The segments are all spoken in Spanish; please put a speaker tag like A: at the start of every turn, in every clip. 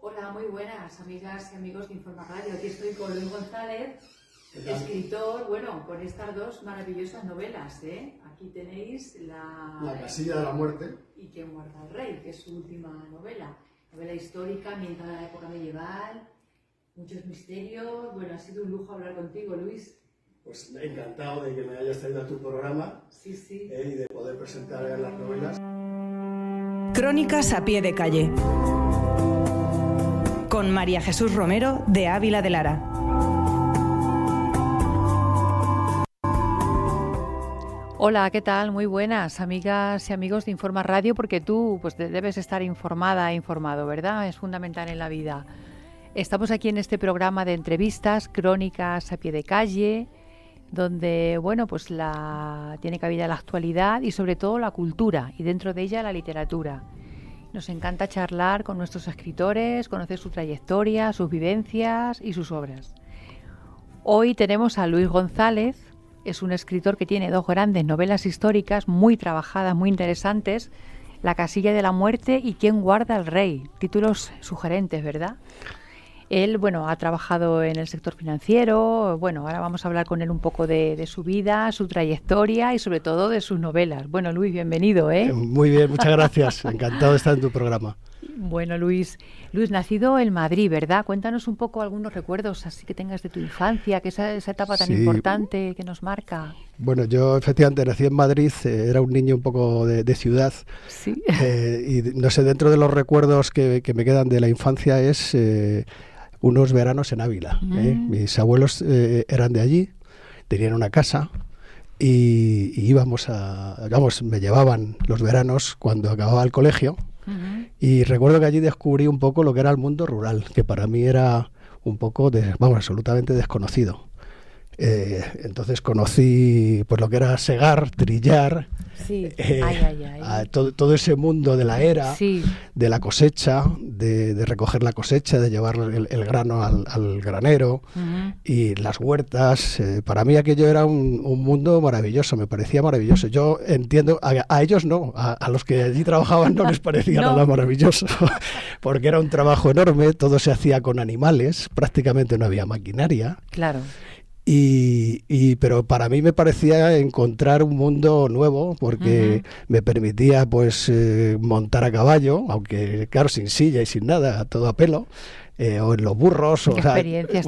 A: Hola, muy buenas amigas y amigos de Informa Radio. Aquí estoy con Luis González, escritor, con estas dos maravillosas novelas, ¿eh? Aquí tenéis
B: La casilla de la muerte
A: y Quién guarda al rey, que es su última novela histórica ambientada en la época medieval, muchos misterios. Bueno, ha sido un lujo hablar contigo, Luis.
B: Pues encantado de que me hayas traído a tu programa.
A: Sí.
B: Y de poder presentar las novelas.
C: Crónicas a pie de calle, con María Jesús Romero de Ávila de Lara.
A: Hola, ¿qué tal? Muy buenas, amigas y amigos de Informa Radio, porque tú debes estar informado, ¿verdad? Es fundamental en la vida. Estamos aquí en este programa de entrevistas, Crónicas a pie de calle, donde, tiene cabida la actualidad y sobre todo la cultura, y dentro de ella la literatura. Nos encanta charlar con nuestros escritores, conocer su trayectoria, sus vivencias y sus obras. Hoy tenemos a Luis González. Es un escritor que tiene dos grandes novelas históricas muy trabajadas, muy interesantes, La casilla de la muerte y Quién guarda al rey. Títulos sugerentes, ¿verdad? Él, ha trabajado en el sector financiero. Ahora vamos a hablar con él un poco de su vida, su trayectoria y sobre todo de sus novelas. Bueno, Luis, bienvenido, ¿eh?
B: Muy bien, muchas gracias. Encantado de estar en tu programa.
A: Bueno, Luis, nacido en Madrid, ¿verdad? Cuéntanos un poco algunos recuerdos así que tengas de tu infancia, que esa etapa tan importante que nos marca.
B: Bueno, yo efectivamente nací en Madrid, era un niño un poco de ciudad.
A: Sí.
B: Y no sé, dentro de los recuerdos que me quedan de la infancia es unos veranos en Ávila. Mis abuelos eran de allí, tenían una casa. Y íbamos me llevaban los veranos cuando acababa el colegio. Y recuerdo que allí descubrí un poco lo que era el mundo rural, que para mí era un poco, absolutamente desconocido. Entonces conocí lo que era segar, trillar, todo ese mundo de la era, de la cosecha, de recoger la cosecha, de llevar el grano al granero, y las huertas. Para mí aquello era un mundo maravilloso, me parecía maravilloso. Yo entiendo, a ellos no, a los que allí trabajaban no les parecía nada maravilloso, porque era un trabajo enorme, todo se hacía con animales, prácticamente no había maquinaria.
A: Claro.
B: Pero para mí me parecía encontrar un mundo nuevo, porque me permitía montar a caballo, aunque claro, sin silla y sin nada, todo a pelo, o en los burros. Una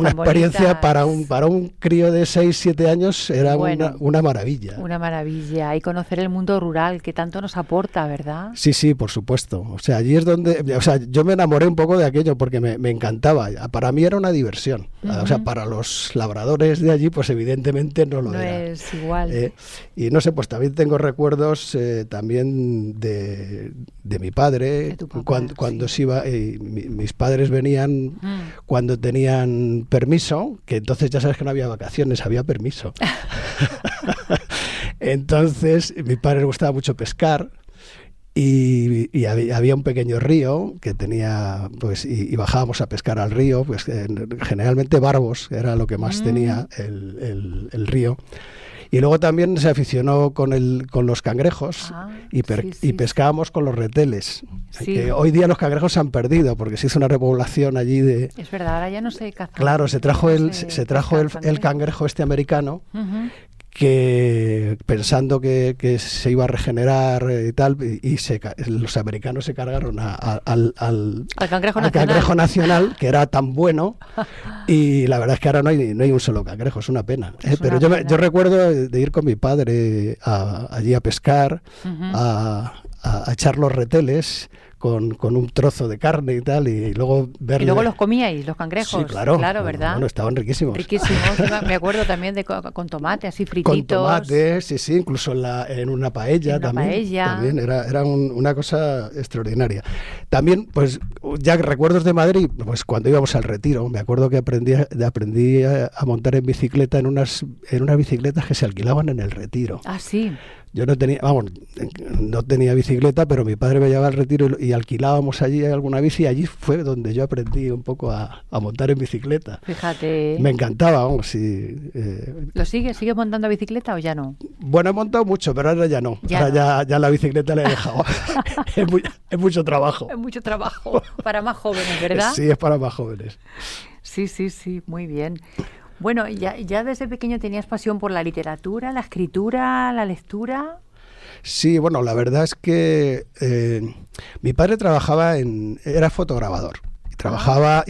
B: experiencia para un crío de 6-7 años era una maravilla.
A: Una maravilla. Y conocer el mundo rural, que tanto nos aporta, ¿verdad?
B: Sí, por supuesto. O sea, allí es donde... yo me enamoré un poco de aquello porque me encantaba. Para mí era una diversión. O sea, para los labradores de allí, pues evidentemente no lo era.
A: No es igual.
B: Y no sé, pues también tengo recuerdos también de mi padre.
A: De tu papá,
B: cuando se iba... mis padres venían cuando tenían permiso, que entonces ya sabes que no había vacaciones, había permiso. Entonces, a mi padre le gustaba mucho pescar. Y había un pequeño río que tenía, y bajábamos a pescar al río, generalmente barbos era lo que más tenía el río. Y luego también se aficionó con los cangrejos y pescábamos con los reteles. Que hoy día los cangrejos se han perdido porque se hizo una repoblación allí de...
A: Es verdad, ahora ya no se caza.
B: Claro, se trajo el cangrejo cangrejo que pensando que se iba a regenerar y tal, los americanos se cargaron al cangrejo nacional, que era tan bueno, y la verdad es que ahora no hay un solo cangrejo, es una pena. Pero yo recuerdo de ir con mi padre allí a pescar, a echar los reteles con un trozo de carne y tal, y luego verle...
A: ¿Y luego los comíais, los cangrejos?
B: Sí, claro,
A: ¿verdad?
B: Bueno, estaban riquísimos.
A: Riquísimos, me acuerdo también con tomate, así frititos.
B: Con tomate, sí, incluso en una paella también era una cosa extraordinaria. También, ya recuerdos de Madrid, cuando íbamos al Retiro, me acuerdo que aprendí a montar en bicicleta en unas bicicletas que se alquilaban en el Retiro.
A: Ah, sí.
B: Yo no tenía bicicleta, pero mi padre me llevaba al Retiro y alquilábamos allí alguna bici y allí fue donde yo aprendí un poco a montar en bicicleta.
A: Fíjate.
B: Me encantaba, vamos.
A: ¿Lo sigues montando bicicleta o ya no?
B: Bueno, he montado mucho, pero ahora ya no. Ya la bicicleta la he dejado. Es mucho trabajo.
A: Es mucho trabajo para más jóvenes, ¿verdad?
B: Sí, es para más jóvenes.
A: Sí, muy bien. Bueno, ya desde pequeño tenías pasión por la literatura, la escritura, la lectura.
B: Sí, bueno, la verdad es que mi padre era fotograbador. Trabajaba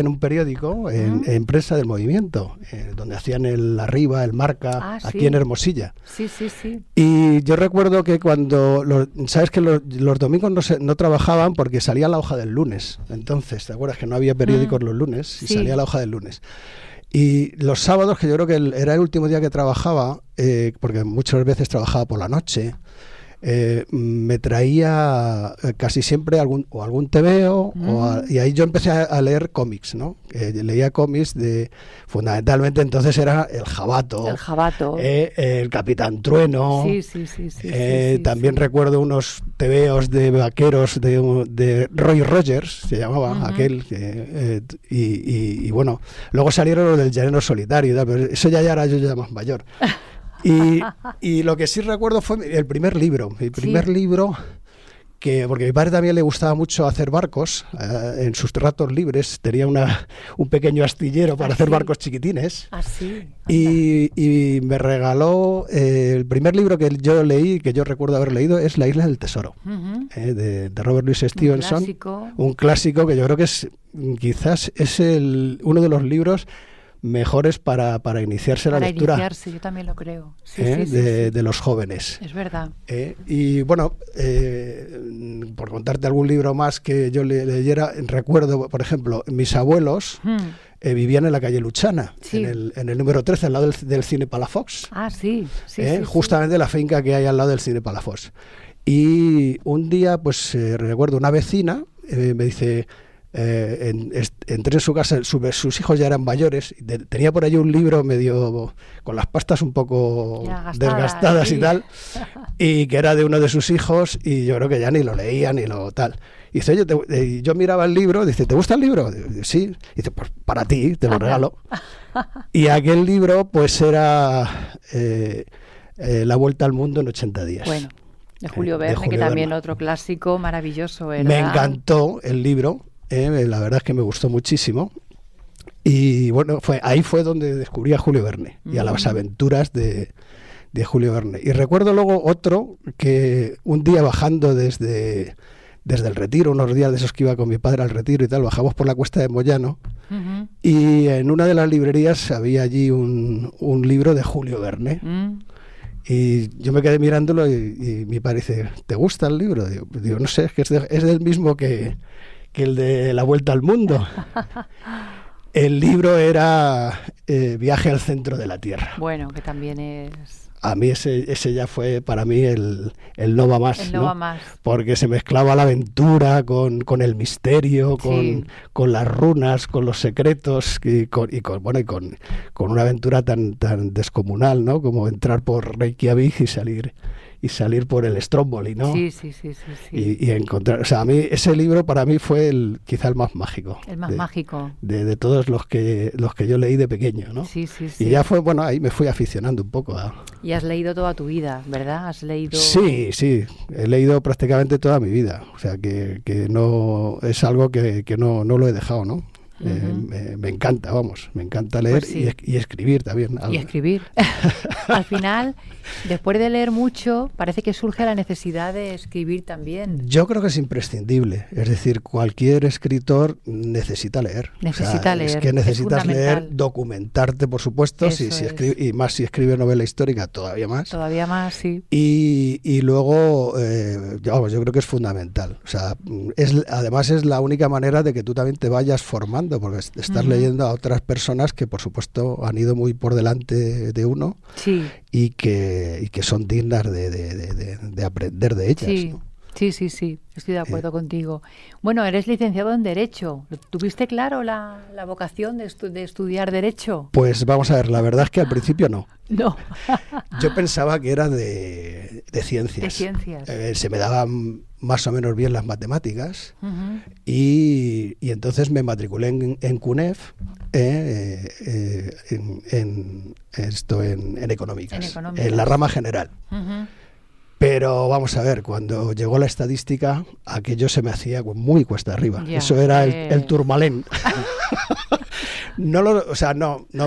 B: en un periódico, en Prensa del Movimiento, donde hacían el Arriba, el Marca, aquí en Hermosilla.
A: Sí.
B: Y yo recuerdo que sabes que los domingos no trabajaban porque salía la hoja del lunes. Entonces, ¿te acuerdas que no había periódicos los lunes? Y salía la hoja del lunes. Y los sábados, que yo creo que era el último día que trabajaba, porque muchas veces trabajaba por la noche, me traía casi siempre algún tebeo, y ahí yo empecé a leer cómics, ¿no? Leía cómics fundamentalmente entonces era el Jabato, el Capitán Trueno.
A: Sí,
B: también recuerdo unos tebeos de vaqueros de Roy Rogers, se llamaba aquel, y bueno, luego salieron los del Llanero Solitario y tal, pero eso ya era yo ya más mayor. Y lo que sí recuerdo fue el primer libro. Porque a mi padre también le gustaba mucho hacer barcos. En sus ratos libres tenía un pequeño astillero para hacer barcos chiquitines. Y me regaló el primer libro que yo leí, que yo recuerdo haber leído, es La Isla del Tesoro, de Robert Louis Stevenson. Un clásico que yo creo que quizás es uno de los libros mejores para iniciarse la lectura. Para
A: iniciarse, yo también lo creo.
B: De los jóvenes.
A: Es verdad.
B: Y bueno, por contarte algún libro más que yo leyera, recuerdo, por ejemplo, mis abuelos vivían en la calle Luchana, en el número 13, al lado del Cine Palafox.
A: Sí.
B: Justamente la finca que hay al lado del Cine Palafox. Y un día, pues recuerdo una vecina, me dice... entré en su casa, sus hijos ya eran mayores, tenía por ahí un libro medio con las pastas un poco desgastadas y tal, y que era de uno de sus hijos, y yo creo que ya ni lo leía ni lo tal. Y dice, oye, yo miraba el libro, dice, ¿te gusta el libro? Sí. Dice, pues para ti, te lo regalo. Y aquel libro pues era La Vuelta al Mundo en 80 días.
A: Bueno, de Julio Verne, que también otro clásico maravilloso, ¿verdad?
B: Me encantó el libro. La verdad es que me gustó muchísimo y bueno, ahí fue donde descubrí a Julio Verne y a las aventuras de Julio Verne. Y recuerdo luego otro que un día bajando desde el Retiro, unos días de esos que iba con mi padre al Retiro y tal, bajamos por la cuesta de Moyano y en una de las librerías había allí un libro de Julio Verne. Y yo me quedé mirándolo y mi padre dice, ¿te gusta el libro? Digo, no sé, es que es del mismo que el de La Vuelta al Mundo. El libro era Viaje al centro de la Tierra.
A: Bueno, que también es...
B: A mí ese ya fue para mí el no va más.
A: El no va más.
B: Porque se mezclaba la aventura con el misterio, con las runas, con los secretos y con una aventura tan descomunal, ¿no? Como entrar por Reykjavik y salir por el Stromboli, ¿no?
A: Sí.
B: Y encontrar, o sea, a mí ese libro para mí fue quizá el más mágico.
A: El más mágico.
B: De todos los que yo leí de pequeño, ¿no?
A: Sí.
B: Y ya fue, bueno, ahí me fui aficionando un poco a...
A: Y has leído toda tu vida, ¿verdad? ¿Has leído...?
B: Sí, he leído prácticamente toda mi vida. O sea, que no es algo que no lo he dejado, ¿no? Me encanta, me encanta leer
A: pues
B: y escribir también.
A: Y escribir. Al final, después de leer mucho, parece que surge la necesidad de escribir también.
B: Yo creo que es imprescindible. Es decir, cualquier escritor necesita leer.
A: Leer.
B: Es que necesitas leer, documentarte, por supuesto, si escribe, y más si escribe novela histórica, todavía más.
A: Todavía más, sí.
B: Y luego, yo creo que es fundamental. O sea, además es la única manera de que tú también te vayas formando, porque estás leyendo a otras personas que por supuesto han ido muy por delante de uno y que son dignas de aprender de ellas, ¿no?
A: Sí, estoy de acuerdo contigo. Bueno, eres licenciado en Derecho. ¿Tuviste claro la vocación de estudiar Derecho?
B: Pues vamos a ver, la verdad es que al principio no.
A: No.
B: Yo pensaba que era de ciencias.
A: De ciencias.
B: Se me daban más o menos bien las matemáticas, y entonces me matriculé en CUNEF, en económicas, en la rama general. Pero vamos a ver, cuando llegó la estadística, aquello se me hacía muy cuesta arriba.
A: Ya,
B: eso era el turmalén. No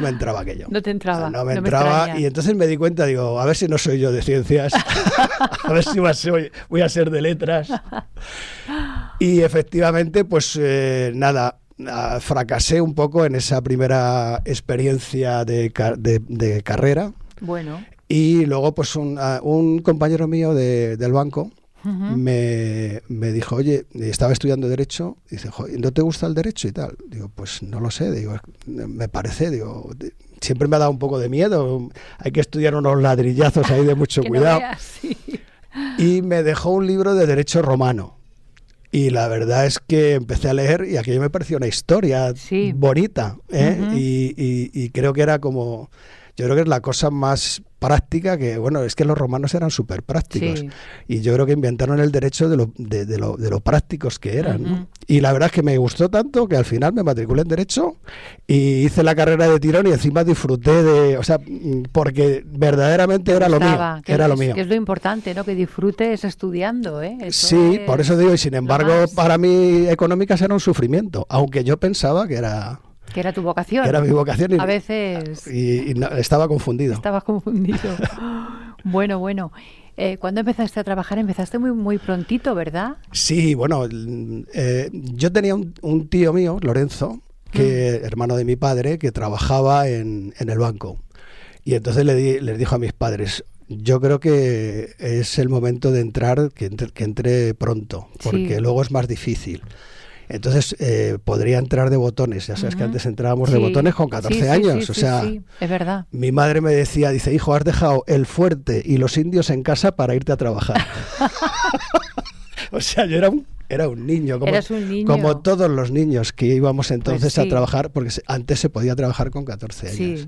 B: me entraba aquello.
A: No te entraba.
B: No me entraba, y entonces me di cuenta, digo, a ver si no soy yo de ciencias, a ver si voy a ser de letras. Y efectivamente, pues nada, fracasé un poco en esa primera experiencia de carrera.
A: Bueno.
B: Y luego, pues un compañero mío del banco me dijo, oye, estaba estudiando Derecho, y dice, ¿no te gusta el Derecho y tal? Digo, pues no lo sé, digo, me parece, digo, siempre me ha dado un poco de miedo, hay que estudiar unos ladrillazos ahí de mucho cuidado.
A: No veas, sí.
B: Y me dejó un libro de Derecho romano. Y la verdad es que empecé a leer y aquello me pareció una historia bonita, y creo que era como... Yo creo que es la cosa más práctica que, bueno, es que los romanos eran súper prácticos. Sí. Y yo creo que inventaron el derecho de lo prácticos que eran, ¿no? Y la verdad es que me gustó tanto que al final me matriculé en Derecho y hice la carrera de tirón y encima disfruté porque verdaderamente era lo mío.
A: Que es lo importante, ¿no? Que disfrutes estudiando, ¿eh?
B: Sí, por eso digo, y sin embargo, para mí económicas era un sufrimiento, aunque yo pensaba que era...
A: Que era tu vocación.
B: Que era mi vocación.
A: A veces...
B: Y no, estaba confundido.
A: Estabas confundido. Bueno. ¿Cuándo empezaste a trabajar? Empezaste muy prontito, ¿verdad?
B: Sí, bueno, yo tenía un tío mío, Lorenzo, hermano de mi padre, que trabajaba en el banco. Y entonces les dijo a mis padres, yo creo que es el momento de entrar, que entre pronto, porque luego es más difícil. Entonces podría entrar de botones, ya sabes que antes entrábamos de botones con 14 años,
A: sí, es verdad.
B: Mi madre me decía, dice, hijo, has dejado el fuerte y los indios en casa para irte a trabajar. O sea, yo era un niño, como todos los niños que íbamos entonces a trabajar, porque antes se podía trabajar con 14 años. Sí.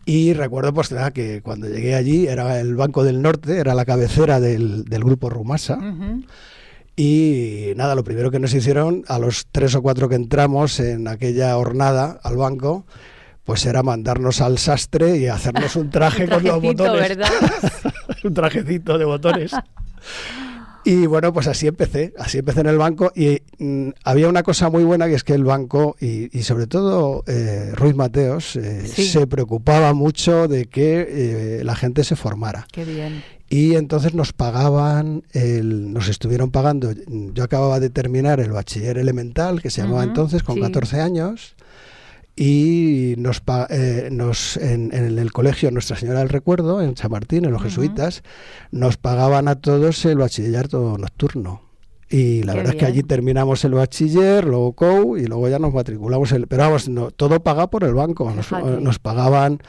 B: Y recuerdo pues que cuando llegué allí era el Banco del Norte, era la cabecera del grupo Rumasa. Y nada, lo primero que nos hicieron, a los 3 o 4 que entramos en aquella hornada al banco, pues era mandarnos al sastre y hacernos un traje con los botones. ¿Verdad? Un trajecito de botones. Y bueno, pues así empecé en el banco, y había una cosa muy buena, que es que el banco, y sobre todo Ruiz Mateos, se preocupaba mucho de que la gente se formara.
A: Qué bien.
B: Y entonces nos estuvieron pagando, yo acababa de terminar el bachiller elemental, que se llamaba entonces, con 14 años, y en el colegio Nuestra Señora del Recuerdo, en San Martín, en los jesuitas, nos pagaban a todos el bachillerato nocturno. Y la verdad es que allí terminamos el bachiller, luego COU, y luego ya nos matriculamos. Pero vamos, todo pagado por el banco, nos pagaban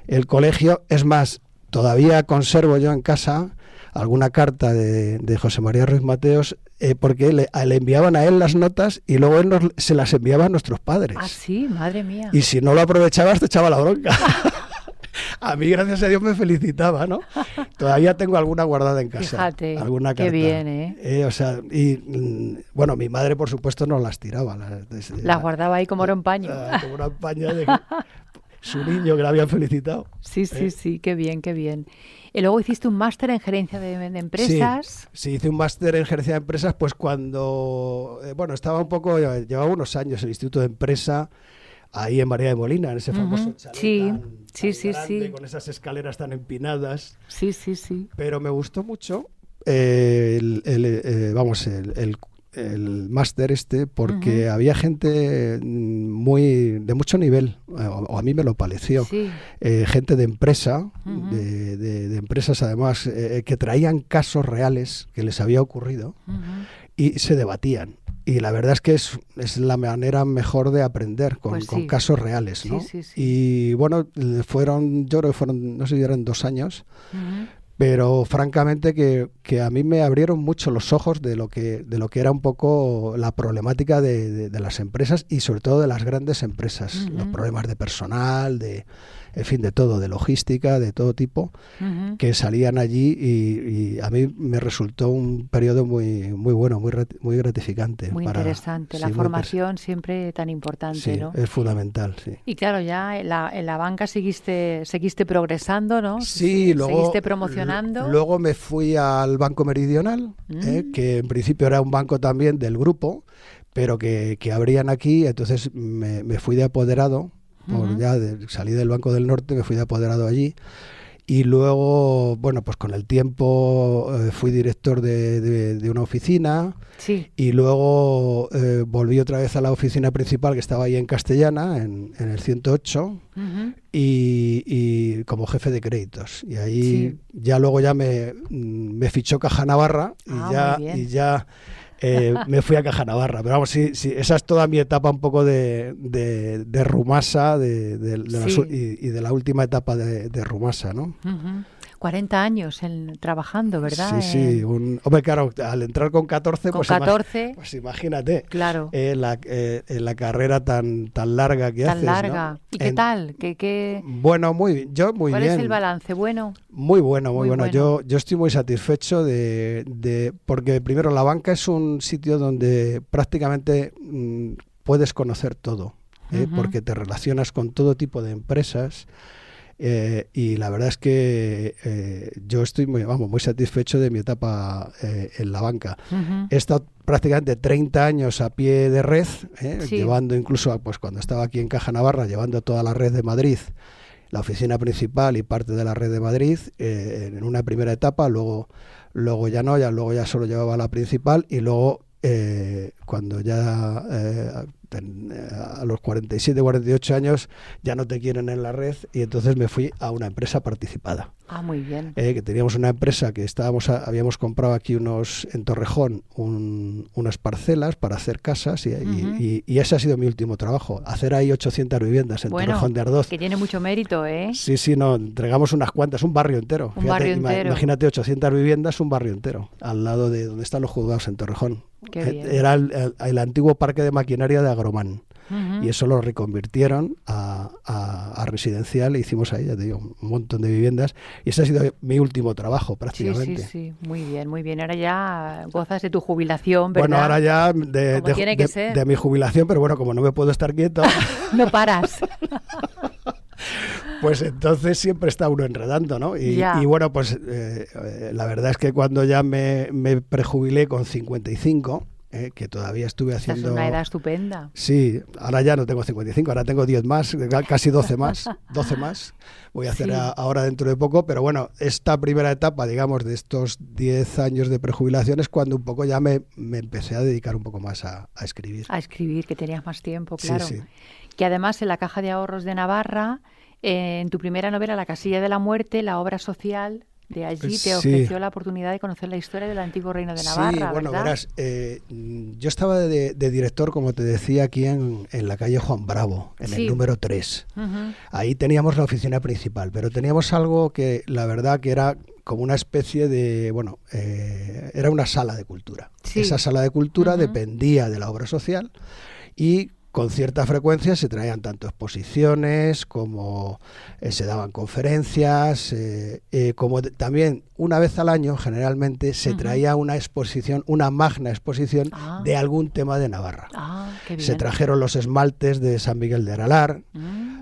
B: el colegio. Es más, todavía conservo yo en casa alguna carta de José María Ruiz Mateos, porque le enviaban a él las notas y luego él se las enviaba a nuestros padres.
A: Ah, sí, madre mía.
B: Y si no lo aprovechabas, te echaba la bronca. A mí, gracias a Dios, me felicitaba, ¿no? Todavía tengo alguna guardada en casa.
A: Fíjate,
B: alguna carta.
A: Qué bien, ¿eh?
B: Bueno, mi madre, por supuesto, no las tiraba.
A: Las guardaba ahí como era un paño.
B: Como una paña de su niño que la habían felicitado.
A: Sí, qué bien. Y luego hiciste un máster en gerencia de empresas.
B: Sí, hice un máster en gerencia de empresas, pues cuando, llevaba unos años en el Instituto de Empresa, ahí en María de Molina, en ese famoso chalet tan grande, con esas escaleras tan empinadas.
A: Sí.
B: Pero me gustó mucho el máster porque había gente de mucho nivel, o a mí me lo pareció, gente de empresa, de empresas además, que traían casos reales que les había ocurrido y se debatían. Y la verdad es que es la manera mejor de aprender, con casos reales, ¿no? Sí. Y bueno, yo creo que fueron, no sé si eran 2 años, pero francamente que a mí me abrieron mucho los ojos de lo que era un poco la problemática de las empresas, y sobre todo de las grandes empresas, los problemas de personal, en fin, de todo, de logística, de todo tipo, que salían allí y a mí me resultó un periodo muy bueno, muy gratificante.
A: Muy interesante, la formación siempre tan importante,
B: sí,
A: ¿no?
B: Es fundamental, sí.
A: Y claro, ya en la banca seguiste progresando, ¿no?
B: Sí, luego...
A: Seguiste promocionando.
B: Luego me fui al Banco Meridional, que en principio era un banco también del grupo, pero que abrían aquí, entonces me fui de apoderado, salí del Banco del Norte, me fui de apoderado allí, y luego, bueno, pues con el tiempo fui director de una oficina,
A: sí.
B: Y luego volví otra vez a la oficina principal que estaba ahí en Castellana, en el 108, y como jefe de créditos, y ahí ya luego ya me fichó Caja Navarra, y ya me fui a Caja Navarra, pero vamos, sí, esa es toda mi etapa un poco de Rumasa y de la última etapa de Rumasa, ¿no?
A: 40 años trabajando, ¿verdad?
B: Sí. Hombre, claro, al entrar con 14,
A: con 14
B: pues imagínate,
A: claro.
B: La carrera tan larga que haces,
A: larga. ¿No? ¿Y qué tal?
B: Bueno, muy bien.
A: ¿Cuál es el balance? ¿Bueno?
B: Muy bueno. Yo estoy muy satisfecho porque primero la banca es un sitio donde prácticamente puedes conocer todo, porque te relacionas con todo tipo de empresas. Y la verdad es que yo estoy muy satisfecho de mi etapa en la banca. He estado prácticamente 30 años a pie de red, llevando incluso, pues cuando estaba aquí en Caja Navarra, llevando toda la red de Madrid, la oficina principal y parte de la red de Madrid, en una primera etapa, luego ya no, luego ya solo llevaba la principal, y luego cuando ya a los 47, 48 años ya no te quieren en la red, y entonces me fui a una empresa participada.
A: Muy bien.
B: Que teníamos una empresa que habíamos comprado aquí en Torrejón unas parcelas para hacer casas, y ese ha sido mi último trabajo, hacer ahí 800 viviendas en Torrejón de Ardoz.
A: Que tiene mucho mérito, ¿eh?
B: Sí, entregamos unas cuantas, un barrio entero. Imagínate 800 viviendas, un barrio entero, al lado de donde están los juzgados en Torrejón. Era el antiguo parque de maquinaria de Agromán, y eso lo reconvirtieron a residencial, e hicimos ahí, ya te digo, un montón de viviendas, y ese ha sido mi último trabajo prácticamente.
A: Sí, muy bien. Ahora ya gozas de tu jubilación, ¿verdad?
B: Bueno, ahora ya de mi jubilación, pero bueno, como no me puedo estar quieto...
A: No paras.
B: Pues entonces siempre está uno enredando, ¿no? Y bueno, pues la verdad es que cuando ya me prejubilé con 55, que todavía estuve haciendo...
A: Es una edad estupenda.
B: Sí, ahora ya no tengo 55, ahora tengo 10 más, casi 12 más. 12 más voy a hacer ahora dentro de poco, pero bueno, esta primera etapa, digamos, de estos 10 años de prejubilación es cuando un poco ya me empecé a dedicar un poco más a escribir.
A: A escribir, que tenías más tiempo, claro.
B: Sí.
A: Que además en la Caja de Ahorros de Navarra, en tu primera novela, La Casilla de la Muerte, la obra social de allí te ofreció la oportunidad de conocer la historia del antiguo reino de Navarra,
B: sí, bueno,
A: ¿verdad?
B: Verás, yo estaba de director, como te decía, aquí en la calle Juan Bravo, en el número 3. Ahí teníamos la oficina principal, pero teníamos algo que la verdad que era como una especie de, era una sala de cultura. Esa sala de cultura dependía de la obra social, y con cierta frecuencia se traían tanto exposiciones como se daban conferencias, como también una vez al año generalmente se traía una exposición, una magna exposición de algún tema de Navarra.
A: Qué bien.
B: Se trajeron los esmaltes de San Miguel de Aralar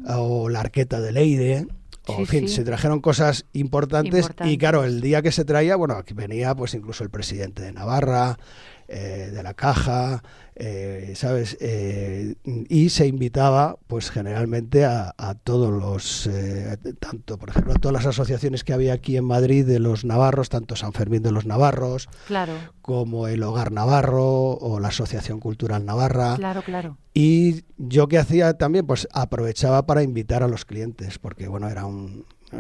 B: o la arqueta de Leire. En fin, se trajeron cosas importantes, y claro, el día que se traía, aquí venía pues incluso el presidente de Navarra, de la Caja, ¿sabes? Y se invitaba pues generalmente a todos los, tanto por ejemplo a todas las asociaciones que había aquí en Madrid de los navarros, tanto San Fermín de los Navarros, como el Hogar Navarro o la Asociación Cultural Navarra.
A: Claro.
B: Y yo que hacía también, pues aprovechaba para invitar a los clientes, porque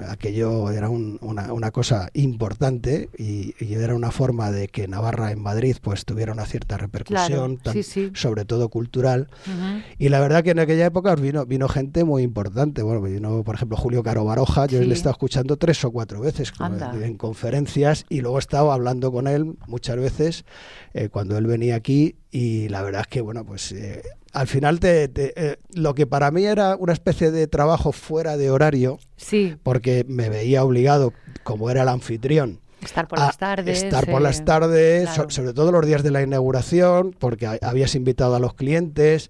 B: aquello era una cosa importante, y era una forma de que Navarra en Madrid pues tuviera una cierta repercusión, sobre todo cultural. Y la verdad que en aquella época vino gente muy importante. Vino por ejemplo Julio Caro Baroja, yo le he estado escuchando 3 o 4 veces en conferencias, y luego he estado hablando con él muchas veces cuando él venía aquí, y la verdad es que, bueno, pues al final lo que para mí era una especie de trabajo fuera de horario,
A: sí,
B: porque me veía obligado, como era el anfitrión,
A: estar por las tardes.
B: Estar por las tardes,
A: claro.
B: sobre todo los días de la inauguración, porque habías invitado a los clientes,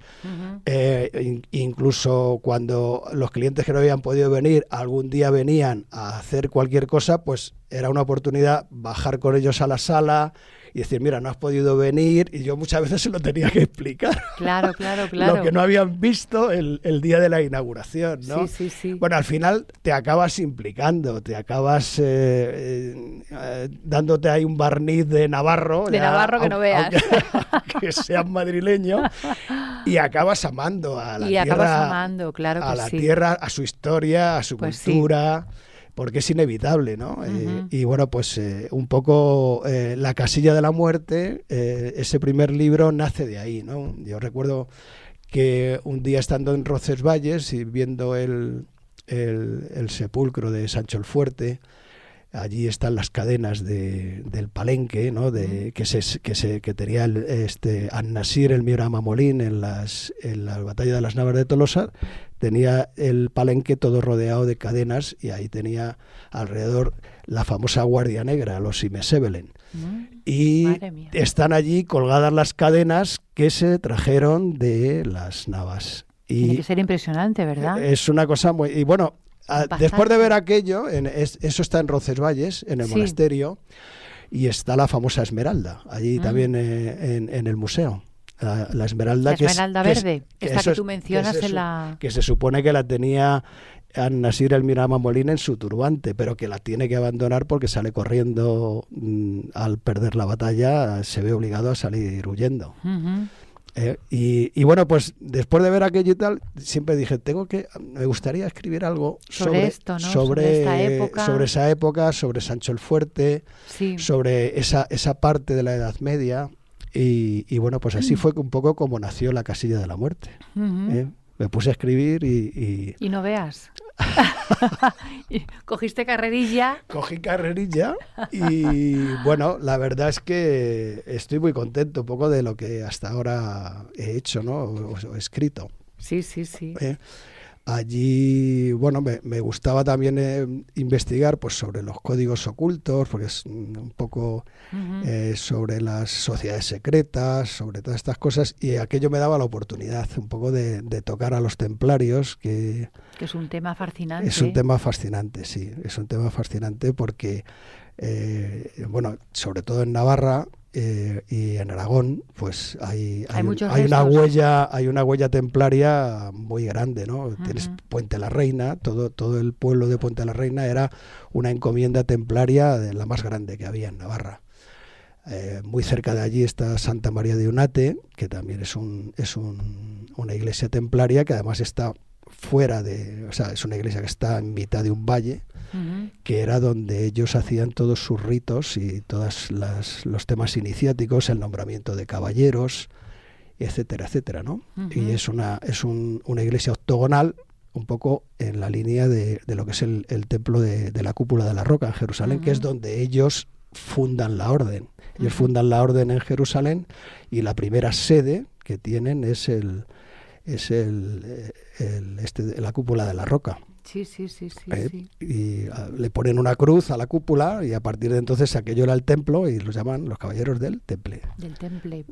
B: incluso cuando los clientes que no habían podido venir, algún día venían a hacer cualquier cosa, pues era una oportunidad bajar con ellos a la sala y decir, mira, no has podido venir, y yo muchas veces se lo tenía que explicar.
A: Claro.
B: Lo que no habían visto el día de la inauguración, ¿no?
A: Sí.
B: Bueno, al final te acabas implicando, te acabas dándote ahí un barniz de Navarro.
A: De Navarro que no veas.
B: Que seas madrileño, y acabas amando a la tierra.
A: Y acabas amando, claro que sí.
B: A la tierra, a su historia, a su cultura. Sí. Porque es inevitable, ¿no? Y bueno, pues un poco La casilla de la muerte, ese primer libro nace de ahí, ¿no? Yo recuerdo que un día estando en Roncesvalles y viendo el sepulcro de Sancho el Fuerte, allí están las cadenas del palenque, ¿no? Que tenía An-Nasir el Mir Mamolín en la batalla de las Navas de Tolosa. Tenía el palenque todo rodeado de cadenas, y ahí tenía alrededor la famosa Guardia Negra, los Imesebelen. Y están allí colgadas las cadenas que se trajeron de las Navas.
A: Tiene que ser impresionante, ¿verdad?
B: Es una cosa muy... Y bueno, después de ver aquello, eso está en Roncesvalles, en el monasterio, y está la famosa Esmeralda, allí también en el museo. La esmeralda,
A: verde, esta que tú mencionas
B: que se supone que la tenía An-Nasir el Mir Mamolín en su turbante, pero que la tiene que abandonar porque sale corriendo al perder la batalla, se ve obligado a salir huyendo. Y bueno, pues después de ver aquello y tal, siempre dije, me gustaría escribir algo sobre esto, ¿no? sobre esa época, sobre Sancho el Fuerte, sobre esa parte de la Edad Media. Y bueno, pues así fue un poco como nació La casilla de la muerte. Me puse a escribir y
A: no veas. ¿Cogiste carrerilla?
B: Cogí carrerilla y bueno, la verdad es que estoy muy contento un poco de lo que hasta ahora he hecho, ¿no? O escrito.
A: Sí.
B: Allí, bueno, me gustaba también investigar pues sobre los códigos ocultos, porque es un poco sobre las sociedades secretas, sobre todas estas cosas, y aquello me daba la oportunidad un poco de tocar a los templarios, que
A: es un tema fascinante.
B: Es un tema fascinante, sí, es un tema fascinante porque, bueno, sobre todo en Navarra, y en Aragón, pues hay una huella templaria muy grande, ¿no? Tienes Puente la Reina, todo el pueblo de Puente la Reina era una encomienda templaria de la más grande que había en Navarra. Muy cerca de allí está Santa María de Unate, que también es una iglesia templaria que además está es una iglesia que está en mitad de un valle, que era donde ellos hacían todos sus ritos y todos los temas iniciáticos, el nombramiento de caballeros, etcétera, etcétera, ¿no? Y es una iglesia octogonal, un poco en la línea de lo que es el templo de la Cúpula de la Roca en Jerusalén, que es donde ellos fundan la orden. Ellos fundan la orden en Jerusalén, y la primera sede que tienen es la Cúpula de la Roca.
A: Sí.
B: Y le ponen una cruz a la cúpula, y a partir de entonces aquello era el templo, y los llaman los caballeros del Temple.
A: Del Temple.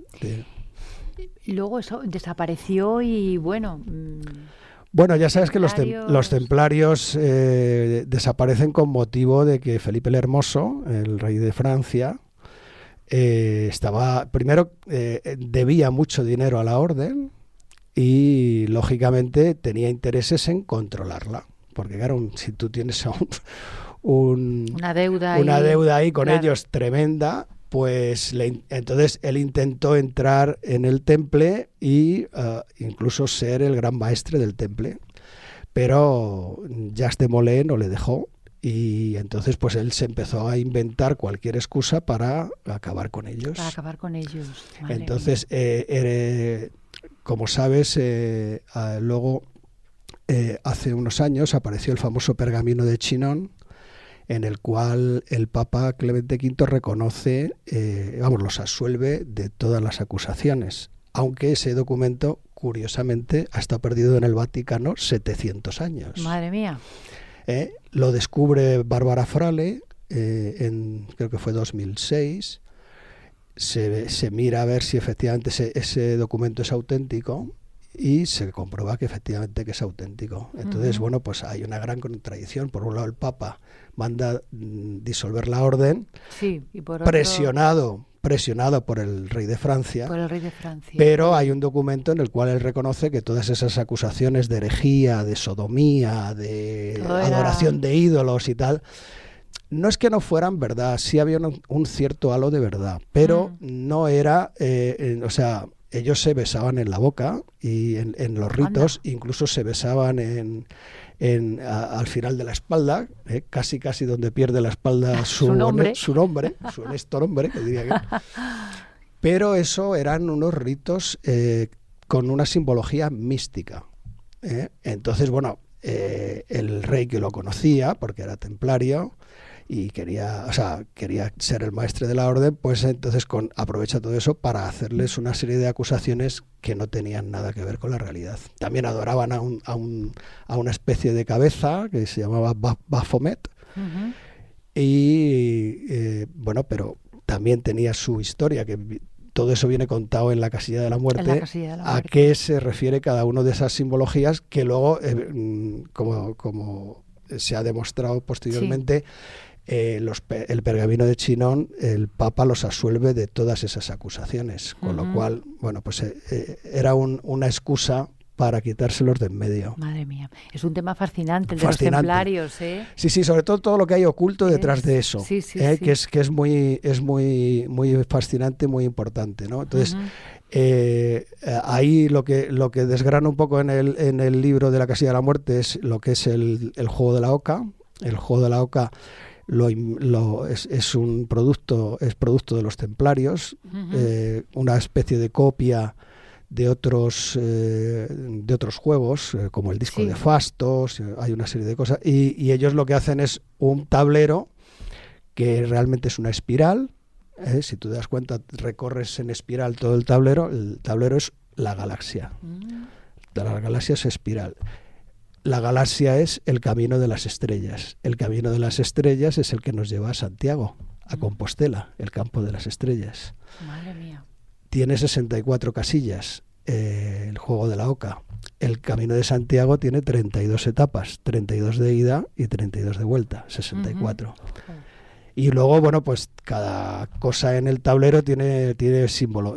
A: Luego eso desapareció y bueno...
B: Bueno, ya sabes que los templarios desaparecen con motivo de que Felipe el Hermoso, el rey de Francia, debía mucho dinero a la orden, y lógicamente tenía intereses en controlarla, porque claro, si tú tienes una deuda ahí con ellos tremenda, pues entonces él intentó entrar en el Temple y incluso ser el gran maestre del Temple, pero Jacques de Molay no le dejó, y entonces pues él se empezó a inventar cualquier excusa para acabar con ellos. Entonces, como sabes, luego hace unos años apareció el famoso pergamino de Chinon, en el cual el Papa Clemente V reconoce, los absuelve de todas las acusaciones, aunque ese documento, curiosamente, ha estado perdido en el Vaticano 700 años.
A: Madre mía.
B: Lo descubre Bárbara Frale, creo que fue 2006, se mira a ver si efectivamente ese documento es auténtico, y se comprueba que efectivamente que es auténtico. Entonces, bueno, pues hay una gran contradicción. Por un lado, el Papa manda disolver la orden,
A: sí, y por otro...
B: presionado por el rey de Francia.
A: Por el rey de Francia.
B: Pero hay un documento en el cual él reconoce que todas esas acusaciones de herejía, de sodomía, de adoración de ídolos y tal, no es que no fueran verdad, sí había un cierto halo de verdad, pero no era, ellos se besaban en la boca y en los ritos, incluso se besaban al final de la espalda, casi donde pierde la espalda su honesto nombre, que diría que. Pero eso eran unos ritos con una simbología mística. Entonces, bueno, el rey, que lo conocía porque era templario y quería ser el maestre de la orden, pues entonces aprovecha todo eso para hacerles una serie de acusaciones que no tenían nada que ver con la realidad. También adoraban a una especie de cabeza que se llamaba Baphomet, y pero también tenía su historia, que todo eso viene contado en la Casilla de la Muerte, a qué se refiere cada una de esas simbologías, que luego, como se ha demostrado posteriormente, el pergamino de Chinon, el Papa los absuelve de todas esas acusaciones, con lo cual, bueno, pues era una excusa para quitárselos de en medio.
A: Madre mía, es un tema fascinante el de los templarios, ¿eh?
B: Sí, sobre todo lo que hay oculto detrás de eso, que es muy fascinante, muy importante, ¿no? Entonces, ahí lo que desgrana un poco en el libro de la Casilla de la Muerte es lo que es el juego de la oca. El juego de la oca es producto de los templarios, una especie de copia de otros juegos, como el disco de Fastos. Hay una serie de cosas, y ellos lo que hacen es un tablero que realmente es una espiral. Si tú te das cuenta, recorres en espiral todo el tablero es la galaxia. La galaxia es espiral. La galaxia es el camino de las estrellas. El camino de las estrellas es el que nos lleva a Santiago, a Compostela, el campo de las estrellas.
A: Madre mía.
B: Tiene 64 casillas, el juego de la oca. El camino de Santiago tiene 32 etapas, 32 de ida y 32 de vuelta, 64. Y luego, bueno, pues cada cosa en el tablero tiene